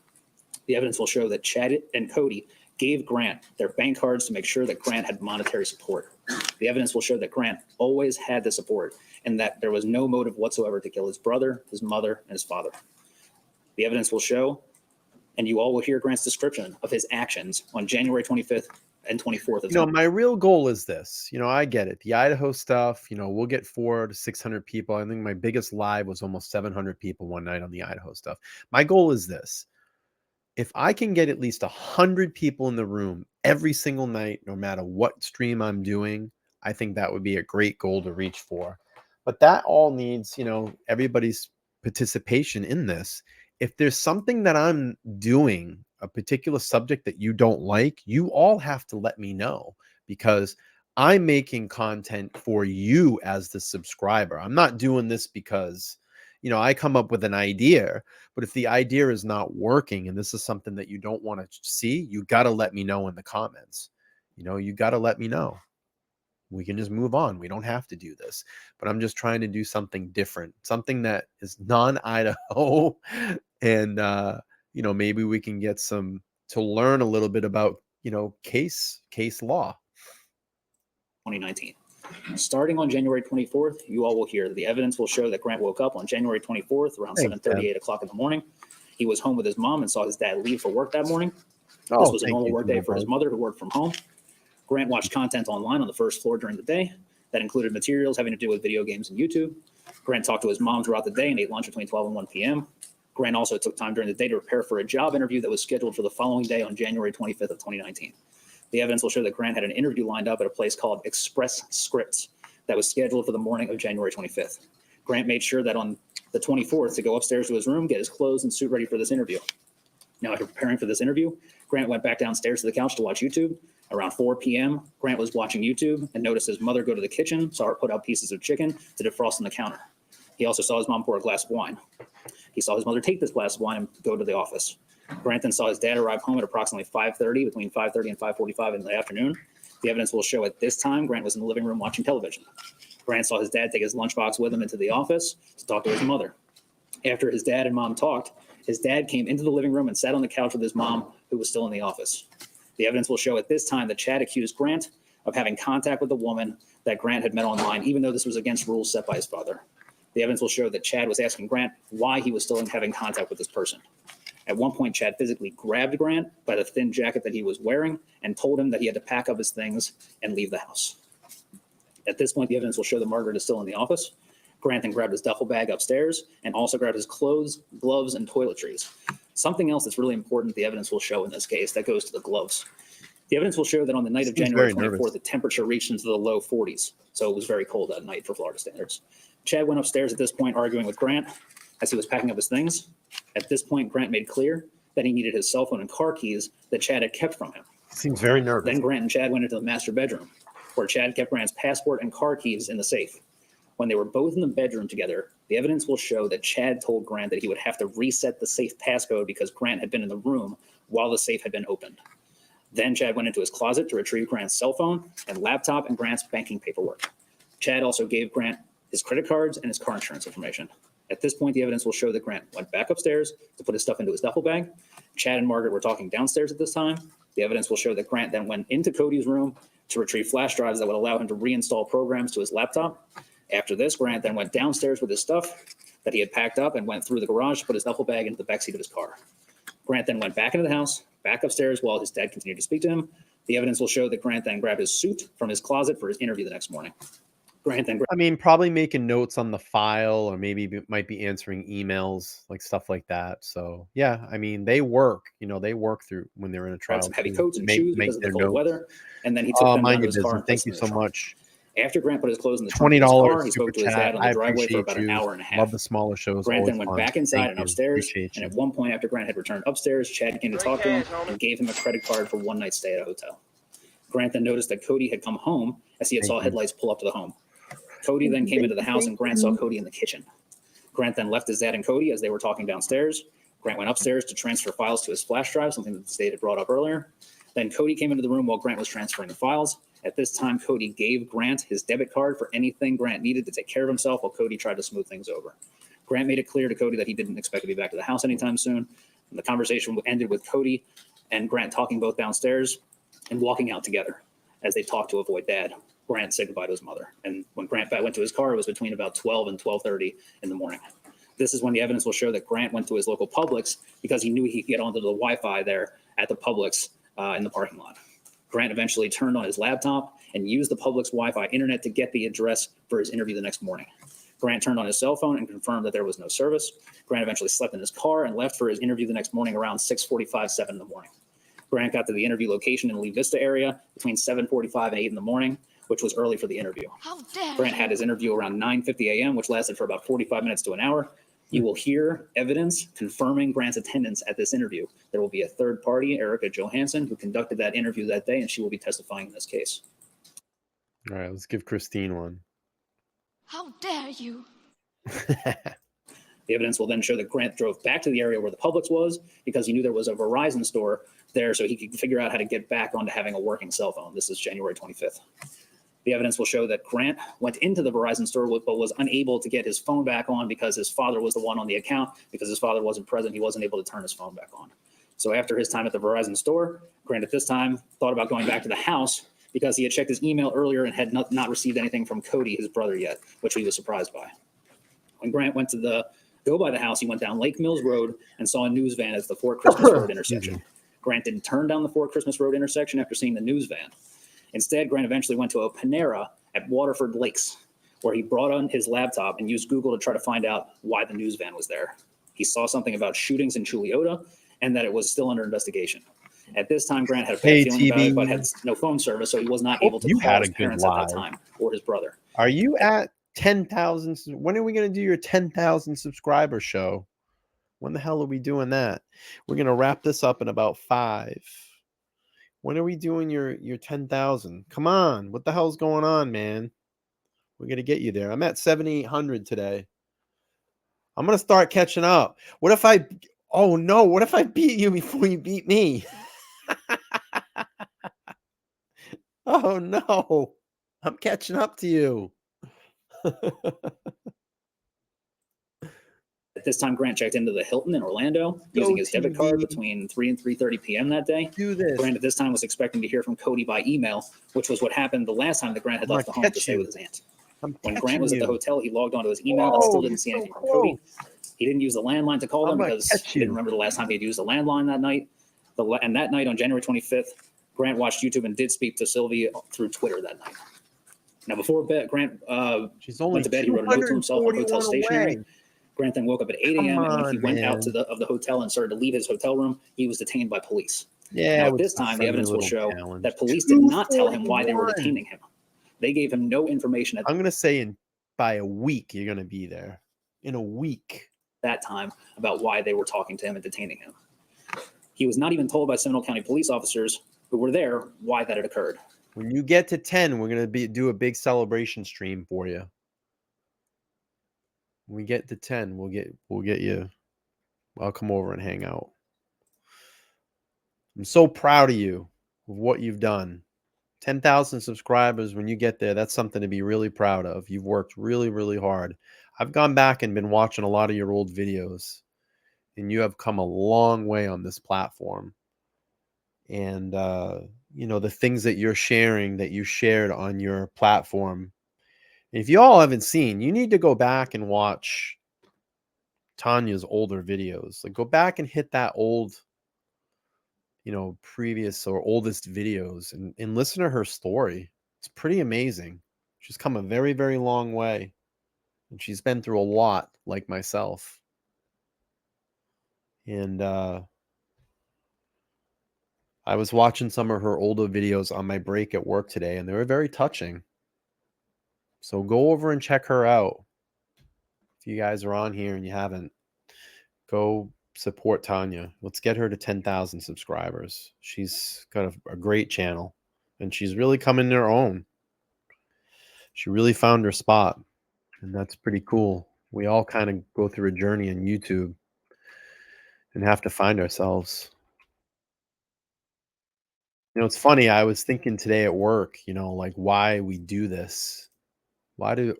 The evidence will show that Chad and Cody gave Grant their bank cards to make sure that Grant had monetary support. The evidence will show that Grant always had the support, and that there was no motive whatsoever to kill his brother, his mother, and his father. The evidence will show, and you all will hear Grant's description of his actions on January 25th and 24th. You know, my real goal is this. You know, I get it. The Idaho stuff, you know, we'll get 400 to 600 people. I think my biggest live was almost 700 people one night on the Idaho stuff. My goal is this. If I can get at least 100 people in the room every single night, no matter what stream I'm doing, I think that would be a great goal to reach for. But that all needs, you know, everybody's participation in this. If there's something that I'm doing, a particular subject that you don't like, you all have to let me know, because I'm making content for you as the subscriber. I'm not doing this because, you know, I come up with an idea, but if the idea is not working and this is something that you don't want to see, you got to let me know in the comments. You know, you got to let me know. We can just move on. We don't have to do this, but I'm just trying to do something different, something that is non-Idaho. And, you know, maybe we can get some to learn a little bit about, you know, case law. 2019. Starting on January 24th, you all will hear the evidence will show that Grant woke up on January 24th around 7:30, 8 o'clock in the morning. He was home with his mom and saw his dad leave for work that morning. This was a normal work day for his mother, who worked from home. Grant watched content online on the first floor during the day. That included materials having to do with video games and YouTube. Grant talked to his mom throughout the day and ate lunch between 12 and 1 p.m. Grant also took time during the day to prepare for a job interview that was scheduled for the following day on January 25th of 2019. The evidence will show that Grant had an interview lined up at a place called Express Scripts that was scheduled for the morning of January 25th. Grant made sure that on the 24th to go upstairs to his room, get his clothes and suit ready for this interview. Now, after preparing for this interview, Grant went back downstairs to the couch to watch YouTube. Around 4 p.m., Grant was watching YouTube and noticed his mother go to the kitchen, saw her put out pieces of chicken to defrost on the counter. He also saw his mom pour a glass of wine. He saw his mother take this glass of wine and go to the office. Grant then saw his dad arrive home at approximately 5:30, between 5:30 and 5:45 in the afternoon. The evidence will show at this time Grant was in the living room watching television. Grant saw his dad take his lunchbox with him into the office to talk to his mother. After his dad and mom talked, his dad came into the living room and sat on the couch with his mom, who was still in the office. The evidence will show at this time that Chad accused Grant of having contact with the woman that Grant had met online, even though this was against rules set by his father. The evidence will show that Chad was asking Grant why he was still having contact with this person. At one point, Chad physically grabbed Grant by the thin jacket that he was wearing and told him that he had to pack up his things and leave the house. At this point, the evidence will show that Margaret is still in the office. Grant then grabbed his duffel bag upstairs and also grabbed his clothes, gloves, and toiletries. Something else that's really important the evidence will show in this case, that goes to the gloves. The evidence will show that on the night of January 24th, the temperature reached into the low 40s, so it was very cold that night for Florida standards. Chad went upstairs at this point arguing with Grant as he was packing up his things. At this point, Grant made clear that he needed his cell phone and car keys that Chad had kept from him. Seems very nervous. Then Grant and Chad went into the master bedroom, where Chad kept Grant's passport and car keys in the safe. When they were both in the bedroom together, the evidence will show that Chad told Grant that he would have to reset the safe passcode because Grant had been in the room while the safe had been opened. Then Chad went into his closet to retrieve Grant's cell phone and laptop and Grant's banking paperwork. Chad also gave Grant his credit cards and his car insurance information. At this point, the evidence will show that Grant went back upstairs to put his stuff into his duffel bag. Chad and Margaret were talking downstairs at this time. The evidence will show that Grant then went into Cody's room to retrieve flash drives that would allow him to reinstall programs to his laptop. After this, Grant then went downstairs with his stuff that he had packed up and went through the garage to put his duffel bag into the backseat of his car. Grant then went back into the house, back upstairs while his dad continued to speak to him. The evidence will show that Grant then grabbed his suit from his closet for his interview the next morning. Grant then probably making notes on the file, or maybe might be answering emails, like stuff like that. So yeah, they work. They work through when they're in a trial. some heavy coats and shoes because of the cold weather, and then he took them down to his car. Thank you so much. After Grant put his clothes in the trunk of his car, he spoke to his dad on the driveway for about an hour and a half. Love the smaller shows. Grant then went back inside and upstairs, and at one point after Grant had returned upstairs, Chad came to talk to him and gave him a credit card for one night stay at a hotel. Grant then noticed that Cody had come home as he had saw headlights pull up to the home. Cody then came into the house and Grant saw Cody in the kitchen. Grant then left his dad and Cody as they were talking downstairs. Grant went upstairs to transfer files to his flash drive, something that the state had brought up earlier. Then Cody came into the room while Grant was transferring the files. At this time, Cody gave Grant his debit card for anything Grant needed to take care of himself while Cody tried to smooth things over. Grant made it clear to Cody that he didn't expect to be back to the house anytime soon. And the conversation ended with Cody and Grant talking both downstairs and walking out together as they talked to avoid Dad. Grant said goodbye to his mother. And when Grant went to his car, it was between about 12 and 12:30 in the morning. This is when the evidence will show that Grant went to his local Publix because he knew he could get onto the Wi-Fi there at the Publix in the parking lot. Grant eventually turned on his laptop and used the Publix Wi-Fi internet to get the address for his interview the next morning. Grant turned on his cell phone and confirmed that there was no service. Grant eventually slept in his car and left for his interview the next morning around 6:45, 7 in the morning. Grant got to the interview location in Lee Vista area between 7:45 and 8 in the morning, which was early for the interview. Grant had his interview around 9:50 a.m., which lasted for about 45 minutes to an hour. You will hear evidence confirming Grant's attendance at this interview. There will be a third party, Erica Johansson, who conducted that interview that day, and she will be testifying in this case. All right, let's give Christine one. How dare you? The evidence will then show that Grant drove back to the area where the Publix was because he knew there was a Verizon store there, so he could figure out how to get back onto having a working cell phone. This is January 25th. The evidence will show that Grant went into the Verizon store but was unable to get his phone back on because his father was the one on the account. Because his father wasn't present, he wasn't able to turn his phone back on. So after his time at the Verizon store, Grant at this time thought about going back to the house because he had checked his email earlier and had not received anything from Cody, his brother, yet, which he was surprised by. When Grant went to go by the house, he went down Lake Mills Road and saw a news van at the Fort Christmas Road intersection. Grant didn't turn down the Fort Christmas Road intersection after seeing the news van. Instead, Grant eventually went to a Panera at Waterford Lakes, where he brought on his laptop and used Google to try to find out why the news van was there. He saw something about shootings in Chuliota and that it was still under investigation. At this time, Grant had a bad feeling about it, but had no phone service, so he was not able to call his parents at that time or his brother. Are you at 10,000? When are we going to do your 10,000 subscriber show? When the hell are we doing that? We're going to wrap this up in about 5. When are we doing your 10,000? Come on. What the hell's going on, man? We're going to get you there. I'm at 7,800 today. I'm gonna start catching up. What if I? Oh no! What if I beat you before you beat me? Oh no! I'm catching up to you. At this time, Grant checked into the Hilton in Orlando Go using his debit card TV. between 3 and 3:30 p.m. that day. Do this. Grant at this time was expecting to hear from Cody by email, which was what happened the last time that Grant had I'm left the gonna home to catch stay you. with his aunt. I'm When catching Grant was at the you. hotel, he logged onto his email and still Whoa, didn't you're see so anything from Cody. close. He didn't use the landline to call I'm them gonna because catch he didn't you. remember the last time he had used the landline that night. And that night on January 25th, Grant watched YouTube and did speak to Silvie through Twitter that night. Now, before bed, Grant She's only went to bed. He wrote a note to himself on hotel 241 stationery. away. Grant then woke up at 8 Come a.m. and when he on, went out man. of the hotel and started to leave his hotel room, he was detained by police. Yeah. Now, it at this was a time, the friendly evidence will little show challenge. that police did not tell him why they were 241. detaining him. They gave him no information at I'm gonna say by a week you're gonna be there. In a week. that time about why they were talking to him and detaining him. He was not even told by Seminole County police officers who were there why that had occurred. When you get to 10, we're gonna do a big celebration stream for you. When we get to 10, we'll get you. I'll come over and hang out. I'm so proud of you of what you've done. 10,000 subscribers, when you get there, that's something to be really proud of. You've worked really, really hard. I've gone back and been watching a lot of your old videos, and you have come a long way on this platform. And, the things that you're sharing, that you shared on your platform. If you all haven't seen, you need to go back and watch Tanya's older videos. Like, go back and hit that old, previous or oldest videos and listen to her story. It's pretty amazing. She's come a very, very long way. And she's been through a lot, like myself. And I was watching some of her older videos on my break at work today, and they were very touching. So go over and check her out. If you guys are on here and you haven't, go support Tanya. Let's get her to 10,000 subscribers. She's got a great channel, and she's really come in her own. She really found her spot, and that's pretty cool. We all kind of go through a journey on YouTube and have to find ourselves. It's funny. I was thinking today at work, like why we do this. Why do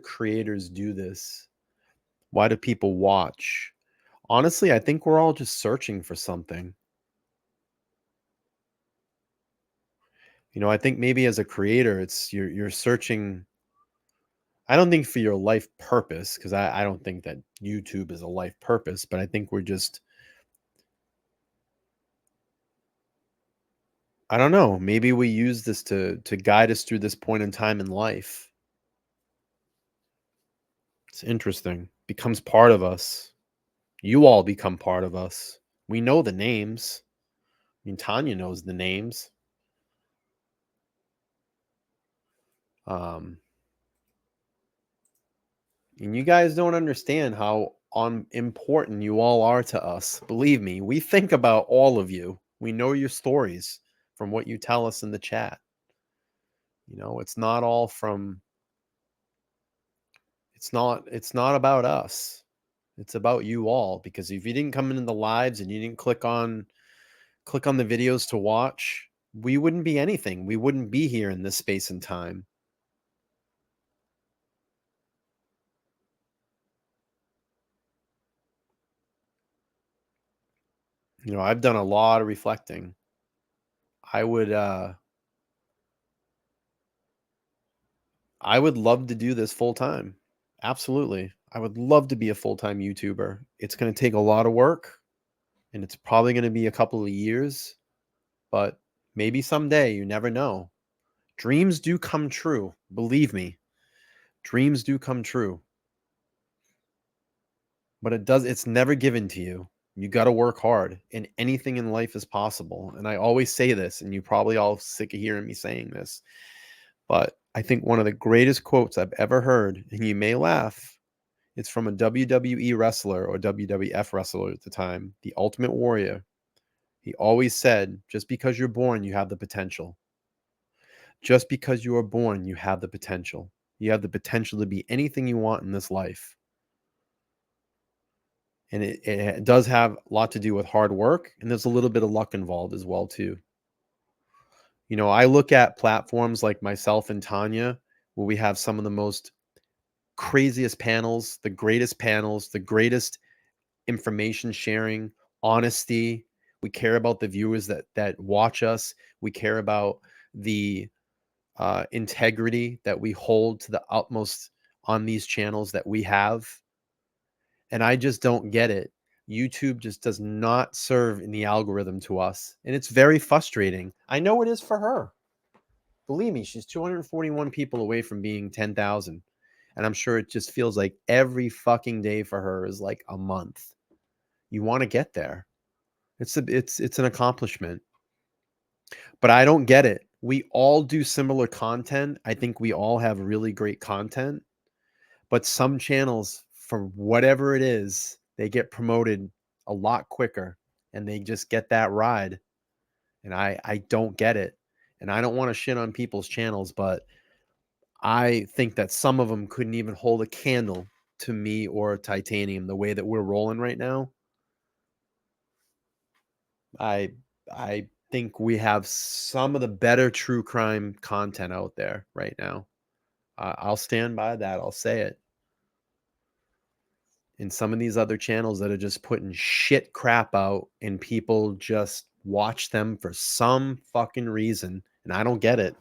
creators do this? Why do people watch? Honestly, I think we're all just searching for something. I think maybe as a creator, it's you're searching. I don't think for your life purpose, because I don't think that YouTube is a life purpose, but I think we're just, I don't know, maybe we use this to guide us through this point in time in life. It's interesting. Becomes part of us. You all become part of us. We know the names. I mean, Tanya knows the names. And you guys don't understand how important you all are to us. Believe me, we think about all of you. We know your stories from what you tell us in the chat. It's not all from, it's not about us. It's about you all, because if you didn't come into the lives and you didn't click on the videos to watch, we wouldn't be anything. We wouldn't be here in this space and time. I've done a lot of reflecting. I would love to do this full time. Absolutely. I would love to be a full-time YouTuber. It's going to take a lot of work, and it's probably going to be a couple of years, but maybe someday. You never know. Dreams do come true. Believe me. Dreams do come true. But it's never given to you. You got to work hard, and anything in life is possible. And I always say this, and you probably all sick of hearing me saying this, but I think one of the greatest quotes I've ever heard, and you may laugh, it's from a WWE wrestler or WWF wrestler at the time, the Ultimate Warrior. He always said, just because you're born, you have the potential. Just because you are born, you have the potential. You have the potential to be anything you want in this life. And it does have a lot to do with hard work, and there's a little bit of luck involved as well too. You know, I look at platforms like myself and Tanya, where we have some of the most craziest panels, the greatest information sharing, honesty. We care about the viewers that watch us. We care about the integrity that we hold to the utmost on these channels that we have. And I just don't get it. YouTube just does not serve in the algorithm to us. And it's very frustrating. I know it is for her. Believe me, she's 241 people away from being 10,000. And I'm sure it just feels like every fucking day for her is like a month. You want to get there. It's an accomplishment. But I don't get it. We all do similar content. I think we all have really great content. But some channels, for whatever it is, they get promoted a lot quicker and they just get that ride. And I don't get it. And I don't want to shit on people's channels, but I think that some of them couldn't even hold a candle to me or Titanium the way that we're rolling right now. I think we have some of the better true crime content out there right now. I'll stand by that. I'll say it. And some of these other channels that are just putting shit crap out and people just watch them for some fucking reason. And I don't get it.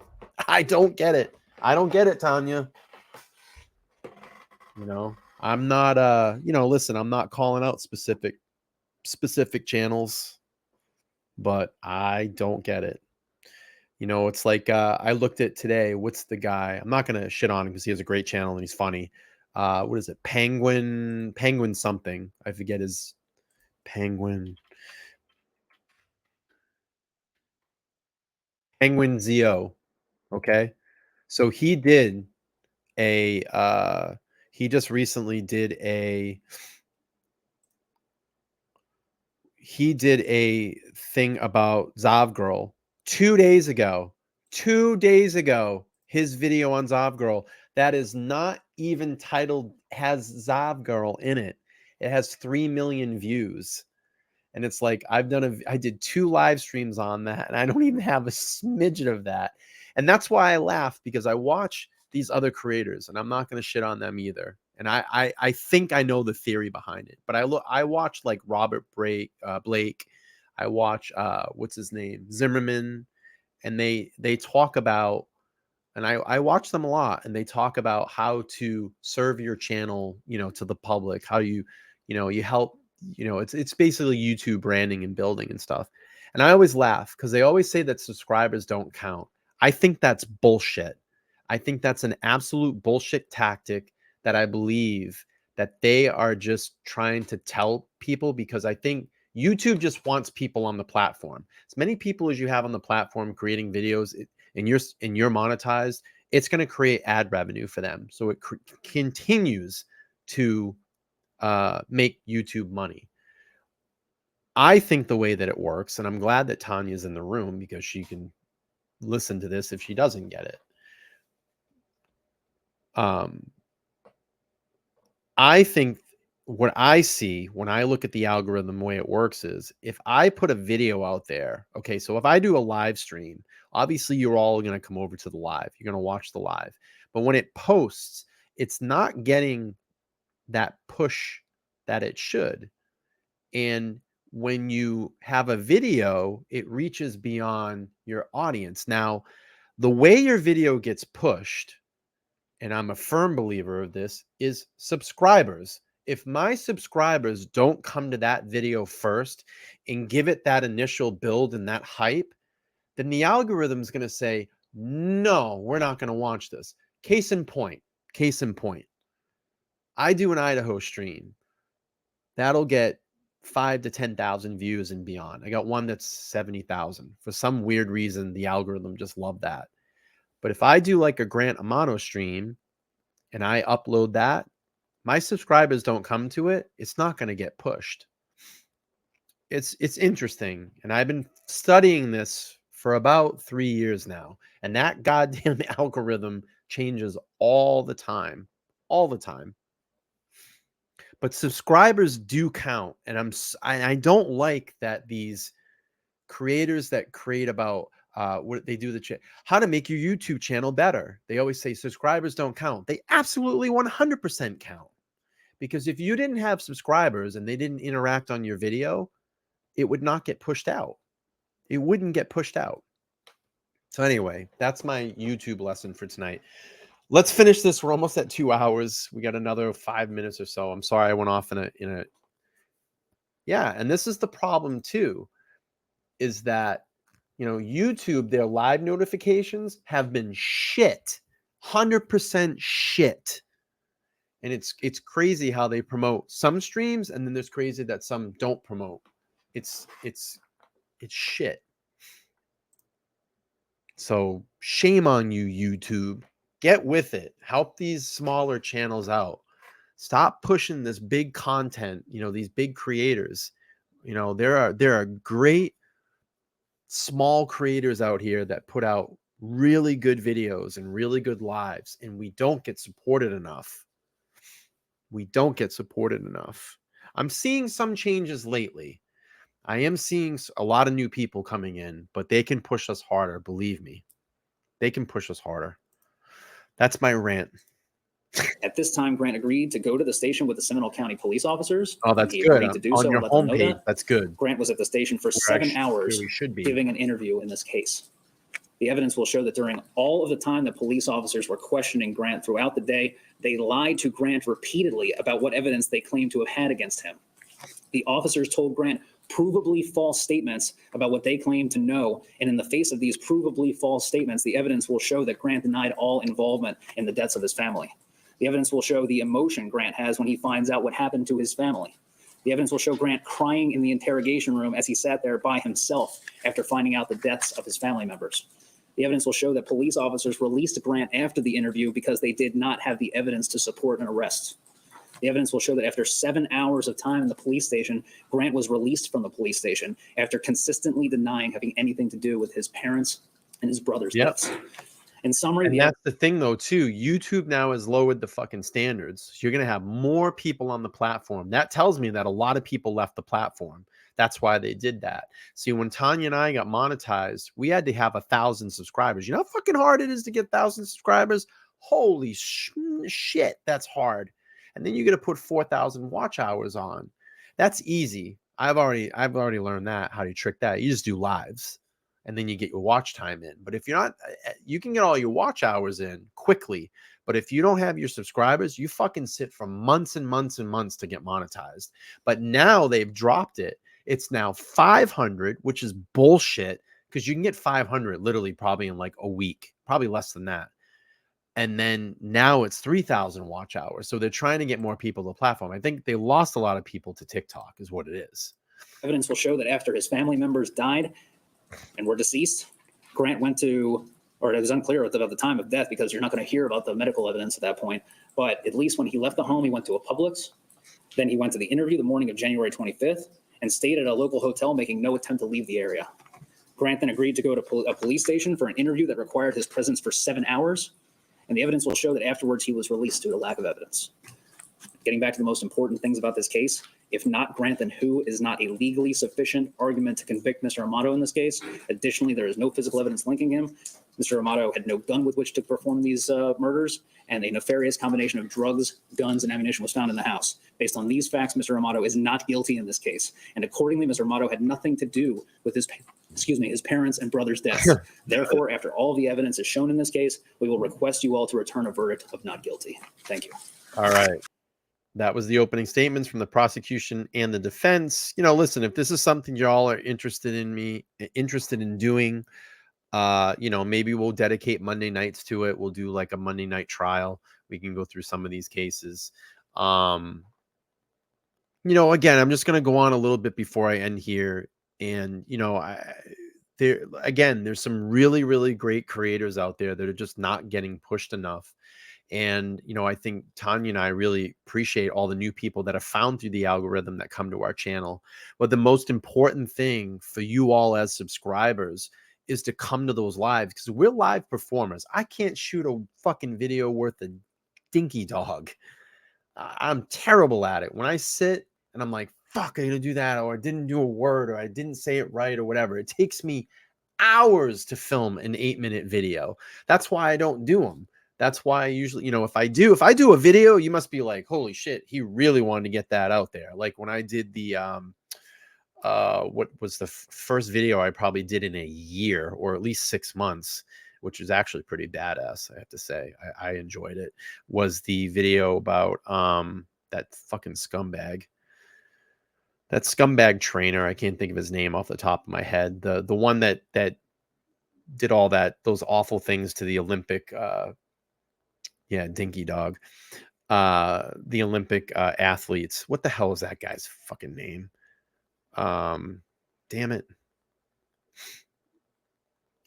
I don't get it. I don't get it, Tanya. You know, I'm not listen, I'm not calling out specific channels, but I don't get it. You know, it's like I looked at today, what's the guy? I'm not gonna shit on him because he has a great channel and he's funny. What is it? Penguin something. I forget his Penguin Zio. Okay. So he just recently did a thing about Zavgirl 2 days ago. 2 days ago, his video on Zavgirl that is not even titled has Zavgirl in it. It has 3 million views. And it's like I did 2 live streams on that, and I don't even have a smidget of that. And that's why I laugh, because I watch these other creators, and I'm not going to shit on them either. And I think I know the theory behind it. But I watch like Robert Blake. I watch what's his name, Zimmerman, and they talk about, and I watch them a lot, and they talk about how to serve your channel, you know, to the public, how you help, you know, it's basically YouTube branding and building and stuff. And I always laugh because they always say that subscribers don't count. I think that's bullshit. I think that's an absolute bullshit tactic that I believe that they are just trying to tell people, because I think YouTube just wants people on the platform. As many people as you have on the platform creating videos, and you're monetized, it's going to create ad revenue for them. So it continues to make YouTube money. I think the way that it works, and I'm glad that Tanya's in the room because she can listen to this if she doesn't get it. I think what I see when I look at the algorithm, the way it works is if I put a video out there, okay, so if I do a live stream, obviously you're all going to come over to the live. You're going to watch the live. But when it posts, it's not getting that push that it should. And when you have a video, it reaches beyond your audience. Now, the way your video gets pushed, and I'm a firm believer of this, is subscribers. If my subscribers don't come to that video first and give it that initial build and that hype, then the algorithm is going to say, no, we're not going to watch this. Case in point. I do an Idaho stream. That'll get 5 to 10,000 views and beyond. I got one that's 70,000. For some weird reason, the algorithm just loved that. But if I do like a Grant Amato stream and I upload that, my subscribers don't come to it, it's not going to get pushed. It's interesting. And I've been studying this for about 3 years now. And that goddamn algorithm changes all the time. All the time. but subscribers do count. And I don't like that these creators that create about what they do, how to make your YouTube channel better. They always say subscribers don't count. They absolutely 100% count. Because if you didn't have subscribers and they didn't interact on your video, it would not get pushed out. It wouldn't get pushed out. So anyway, that's my YouTube lesson for tonight. Let's finish this. We're almost at 2 hours. We got another 5 minutes or so. I'm sorry I went off in a yeah, and this is the problem too, is that, you know, YouTube, their live notifications have been shit. 100% shit. And it's crazy how they promote some streams, and then there's crazy that some don't promote. It's shit. So shame on you, YouTube. Get with it. Help these smaller channels out. Stop pushing this big content, you know, these big creators. You know, there are great small creators out here that put out really good videos and really good lives, and we don't get supported enough. We don't get supported enough. I'm seeing some changes lately. I am seeing a lot of new people coming in, but they can push us harder. Believe me, they can push us harder. That's my rant. At this time, Grant agreed to go to the station with the Seminole County police officers. Oh, that's he good. agreed to do On so your and let them know homepage, that. that's good. Grant was at the station for Where 7 hours we should be giving an interview in this case. The evidence will show that during all of the time that police officers were questioning Grant throughout the day, they lied to Grant repeatedly about what evidence they claimed to have had against him. The officers told Grant provably false statements about what they claimed to know, and in the face of these provably false statements, the evidence will show that Grant denied all involvement in the deaths of his family. The evidence will show the emotion Grant has when he finds out what happened to his family. The evidence will show Grant crying in the interrogation room as he sat there by himself after finding out the deaths of his family members. The evidence will show that police officers released Grant after the interview because they did not have the evidence to support an arrest. The evidence will show that after 7 hours of time in the police station, Grant was released from the police station after consistently denying having anything to do with his parents and his brother's deaths. In summary, and that's the thing though too, YouTube now has lowered the fucking standards. So you're going to have more people on the platform. That tells me that a lot of people left the platform. That's why they did that. See, when Tanya and I got monetized, we had to have 1,000 subscribers. You know how fucking hard it is to get 1,000 subscribers? Holy shit, that's hard. And then you got to put 4,000 watch hours on. That's easy. I've already learned that, how to trick that. You just do lives, and then you get your watch time in. But if you're not, you can get all your watch hours in quickly. But if you don't have your subscribers, you fucking sit for months and months and months to get monetized. But now they've dropped it. It's now 500, which is bullshit, because you can get 500 literally probably in like a week, probably less than that. And then now it's 3,000 watch hours. So they're trying to get more people to the platform. I think they lost a lot of people to TikTok is what it is. Evidence will show that after his family members died and were deceased, Grant went to, or it was unclear about the time of death because you're not going to hear about the medical evidence at that point. But at least when he left the home, he went to a Publix. Then he went to the interview the morning of January 25th and stayed at a local hotel, making no attempt to leave the area. Grant then agreed to go to a police station for an interview that required his presence for 7 hours. And the evidence will show that afterwards he was released due to lack of evidence. Getting back to the most important things about this case, if not Grant, then who is not a legally sufficient argument to convict Mr. Amato in this case. Additionally, there is no physical evidence linking him. Mr. Amato had no gun with which to perform these murders, and a nefarious combination of drugs, guns, and ammunition was found in the house. Based on these facts, Mr. Amato is not guilty in this case, and accordingly, Mr. Amato had nothing to do with his parents and brother's deaths. Therefore, after all the evidence is shown in this case, we will request you all to return a verdict of not guilty. Thank you. All right. That was the opening statements from the prosecution and the defense. You know, listen, if this is something y'all are interested in doing, you know, maybe we'll dedicate Monday nights to it. We'll do like a Monday night trial. We can go through some of these cases. You know, again, I'm just going to go on a little bit before I end here. And, you know, there's some really, really great creators out there that are just not getting pushed enough. And, you know, I think Tanya and I really appreciate all the new people that are found through the algorithm that come to our channel. But the most important thing for you all as subscribers is to come to those lives, because we're live performers. I can't shoot a fucking video worth a dinky dog. I'm terrible at it. When I sit and I'm like, fuck, I gotta do that, or I didn't do a word, or I didn't say it right, or whatever. It takes me hours to film an 8-minute video. That's why I don't do them. That's why I usually, if I do a video, you must be like, holy shit, he really wanted to get that out there. Like when I did the what was the first video I probably did in a year, or at least 6 months, which is actually pretty badass, I have to say. I enjoyed it. Was the video about that fucking scumbag. That scumbag trainer, I can't think of his name off the top of my head. The one that did all those awful things to the Olympic Dinky Dog. The Olympic athletes. What the hell is that guy's fucking name? Damn it.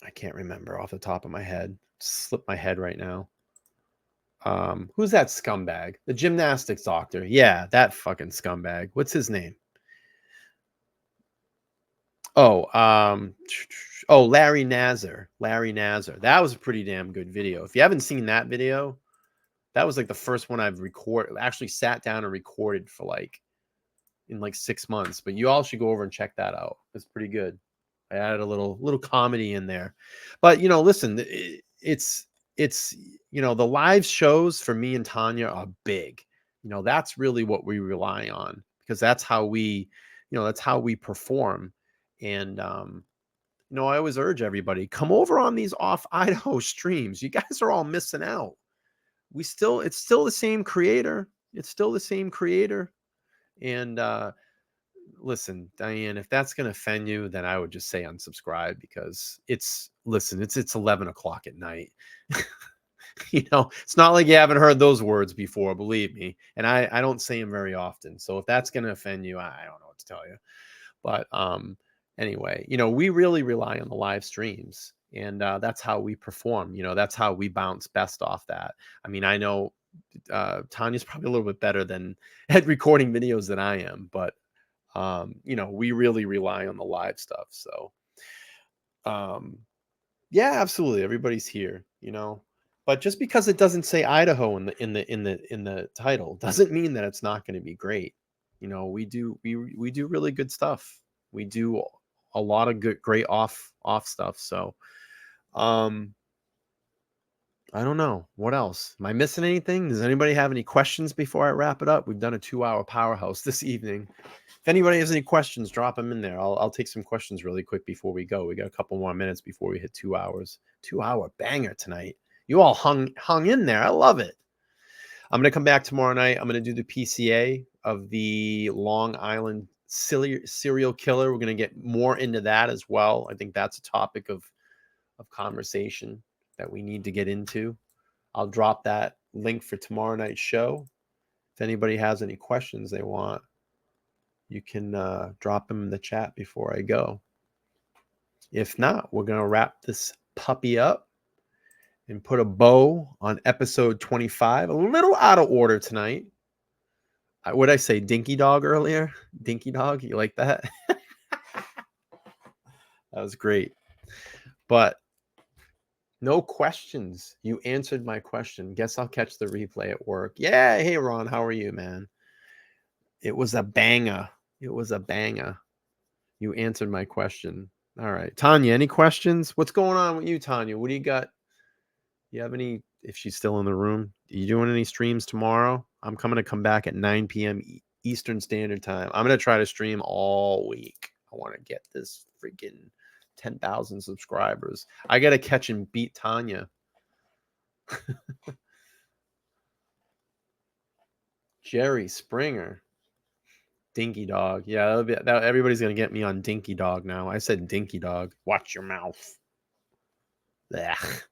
I can't remember off the top of my head. Slipped my head right now. Who's that scumbag? The gymnastics doctor. Yeah, that fucking scumbag. What's his name? Larry Nazar. Larry Nazar. That was a pretty damn good video. If you haven't seen that video, that was like the first one I've actually sat down and recorded for in 6 months. But you all should go over and check that out. It's pretty good. I added a little comedy in there. But listen, it's the live shows for me and Tanya are big. That's really what we rely on, because that's how we perform. And I always urge everybody, come over on these off Idaho streams. You guys are all missing out. It's still the same creator. And listen, Diane, if that's going to offend you, then I would just say unsubscribe, because it's 11 o'clock at night. It's not like you haven't heard those words before, believe me. And I don't say them very often. So if that's going to offend you, I don't know what to tell you. But anyway, we really rely on the live streams, and that's how we perform. That's how we bounce best off that. I mean, I know Tanya's probably a little bit better at recording videos than I am, but we really rely on the live stuff. So yeah, absolutely, everybody's here, but just because it doesn't say Idaho in the title doesn't mean that it's not going to be great. We do really good stuff. We do a lot of great off stuff. So I don't know what else. Am I missing anything? Does anybody have any questions before I wrap it up? We've done a 2-hour powerhouse this evening. If anybody has any questions, drop them in there. I'll take some questions really quick before we go. We got a couple more minutes before we hit 2 hours. 2-hour banger tonight. You all hung in there. I love it. I'm going to come back tomorrow night. I'm going to do the PCA of the Long Island serial killer. We're going to get more into that as well. I think that's a topic of conversation that we need to get into. I'll drop that link for tomorrow night's show. If anybody has any questions they want, you can drop them in the chat before I go. If not, we're going to wrap this puppy up and put a bow on episode 25. A little out of order tonight. What did I say? Dinky Dog earlier? Dinky Dog? You like that? That was great. But no questions. You answered my question. Guess I'll catch the replay at work. Yeah. Hey, Ron. How are you, man? It was a banger. You answered my question. All right. Tanya, any questions? What's going on with you, Tanya? What do you got? You have any, if she's still in the room, are you doing any streams tomorrow? I'm come back at 9 p.m. Eastern Standard Time. I'm going to try to stream all week. I want to get this freaking 10,000 subscribers. I got to catch and beat Tanya. Jerry Springer. Dinky Dog. Yeah, everybody's going to get me on Dinky Dog now. I said Dinky Dog. Watch your mouth. Blech.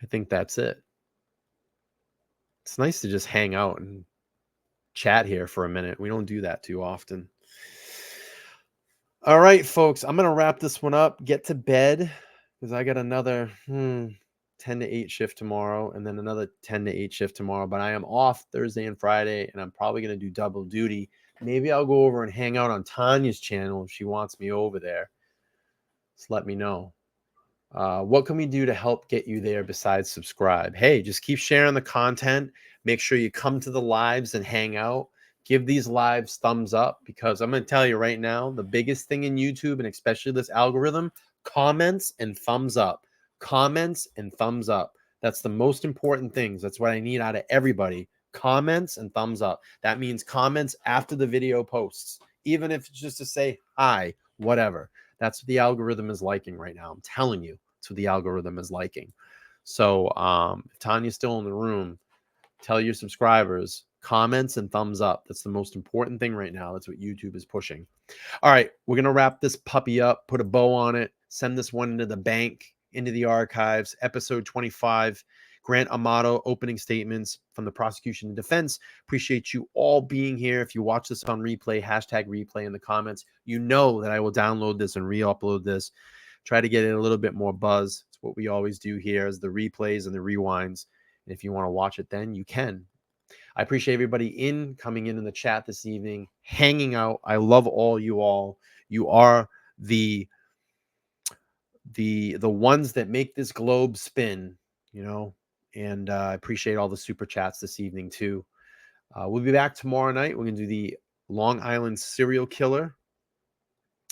I think that's it. It's nice to just hang out and chat here for a minute. We don't do that too often. All right, folks, I'm going to wrap this one up. Get to bed, because I got another 10 to 8 shift tomorrow, and then another 10 to 8 shift tomorrow. But I am off Thursday and Friday, and I'm probably going to do double duty. Maybe I'll go over and hang out on Tanya's channel if she wants me over there. Just let me know. What can we do to help get you there besides subscribe? Hey, just keep sharing the content. Make sure you come to the lives and hang out. Give these lives thumbs up, because I'm going to tell you right now, the biggest thing in YouTube, and especially this algorithm, comments and thumbs up. Comments and thumbs up. That's the most important things. That's what I need out of everybody. Comments and thumbs up. That means comments after the video posts, even if it's just to say hi, whatever. That's what the algorithm is liking right now. I'm telling you, that's what the algorithm is liking. So if Tanya's still in the room, tell your subscribers, comments and thumbs up. That's the most important thing right now. That's what YouTube is pushing. All right, we're going to wrap this puppy up, put a bow on it, send this one into the bank, into the archives. Episode 25, Grant Amato, opening statements from the prosecution and defense. Appreciate you all being here. If you watch this on replay, hashtag replay in the comments. You know that I will download this and re-upload this. Try to get it a little bit more buzz. It's what we always do here, is the replays and the rewinds. And if you want to watch it, then you can. I appreciate everybody coming in the chat this evening, hanging out. I love all you all. You are the ones that make this globe spin, you know. And I appreciate all the super chats this evening too. We'll be back tomorrow night. We're gonna do the Long Island serial killer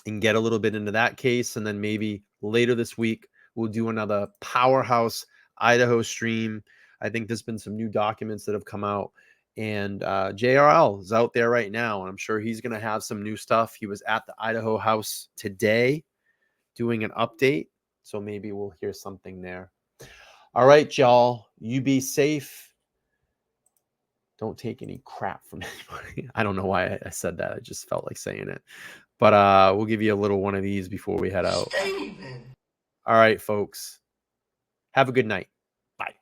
and get a little bit into that case, and then maybe later this week we'll do another powerhouse Idaho stream. I think there's been some new documents that have come out, and JRL is out there right now, and I'm sure he's going to have some new stuff. He was at the Idaho house today doing an update, so maybe we'll hear something there. All right, y'all, you be safe. Don't take any crap from anybody. I don't know why I said that. I just felt like saying it. But we'll give you a little one of these before we head out. All right, folks. Have a good night. Bye.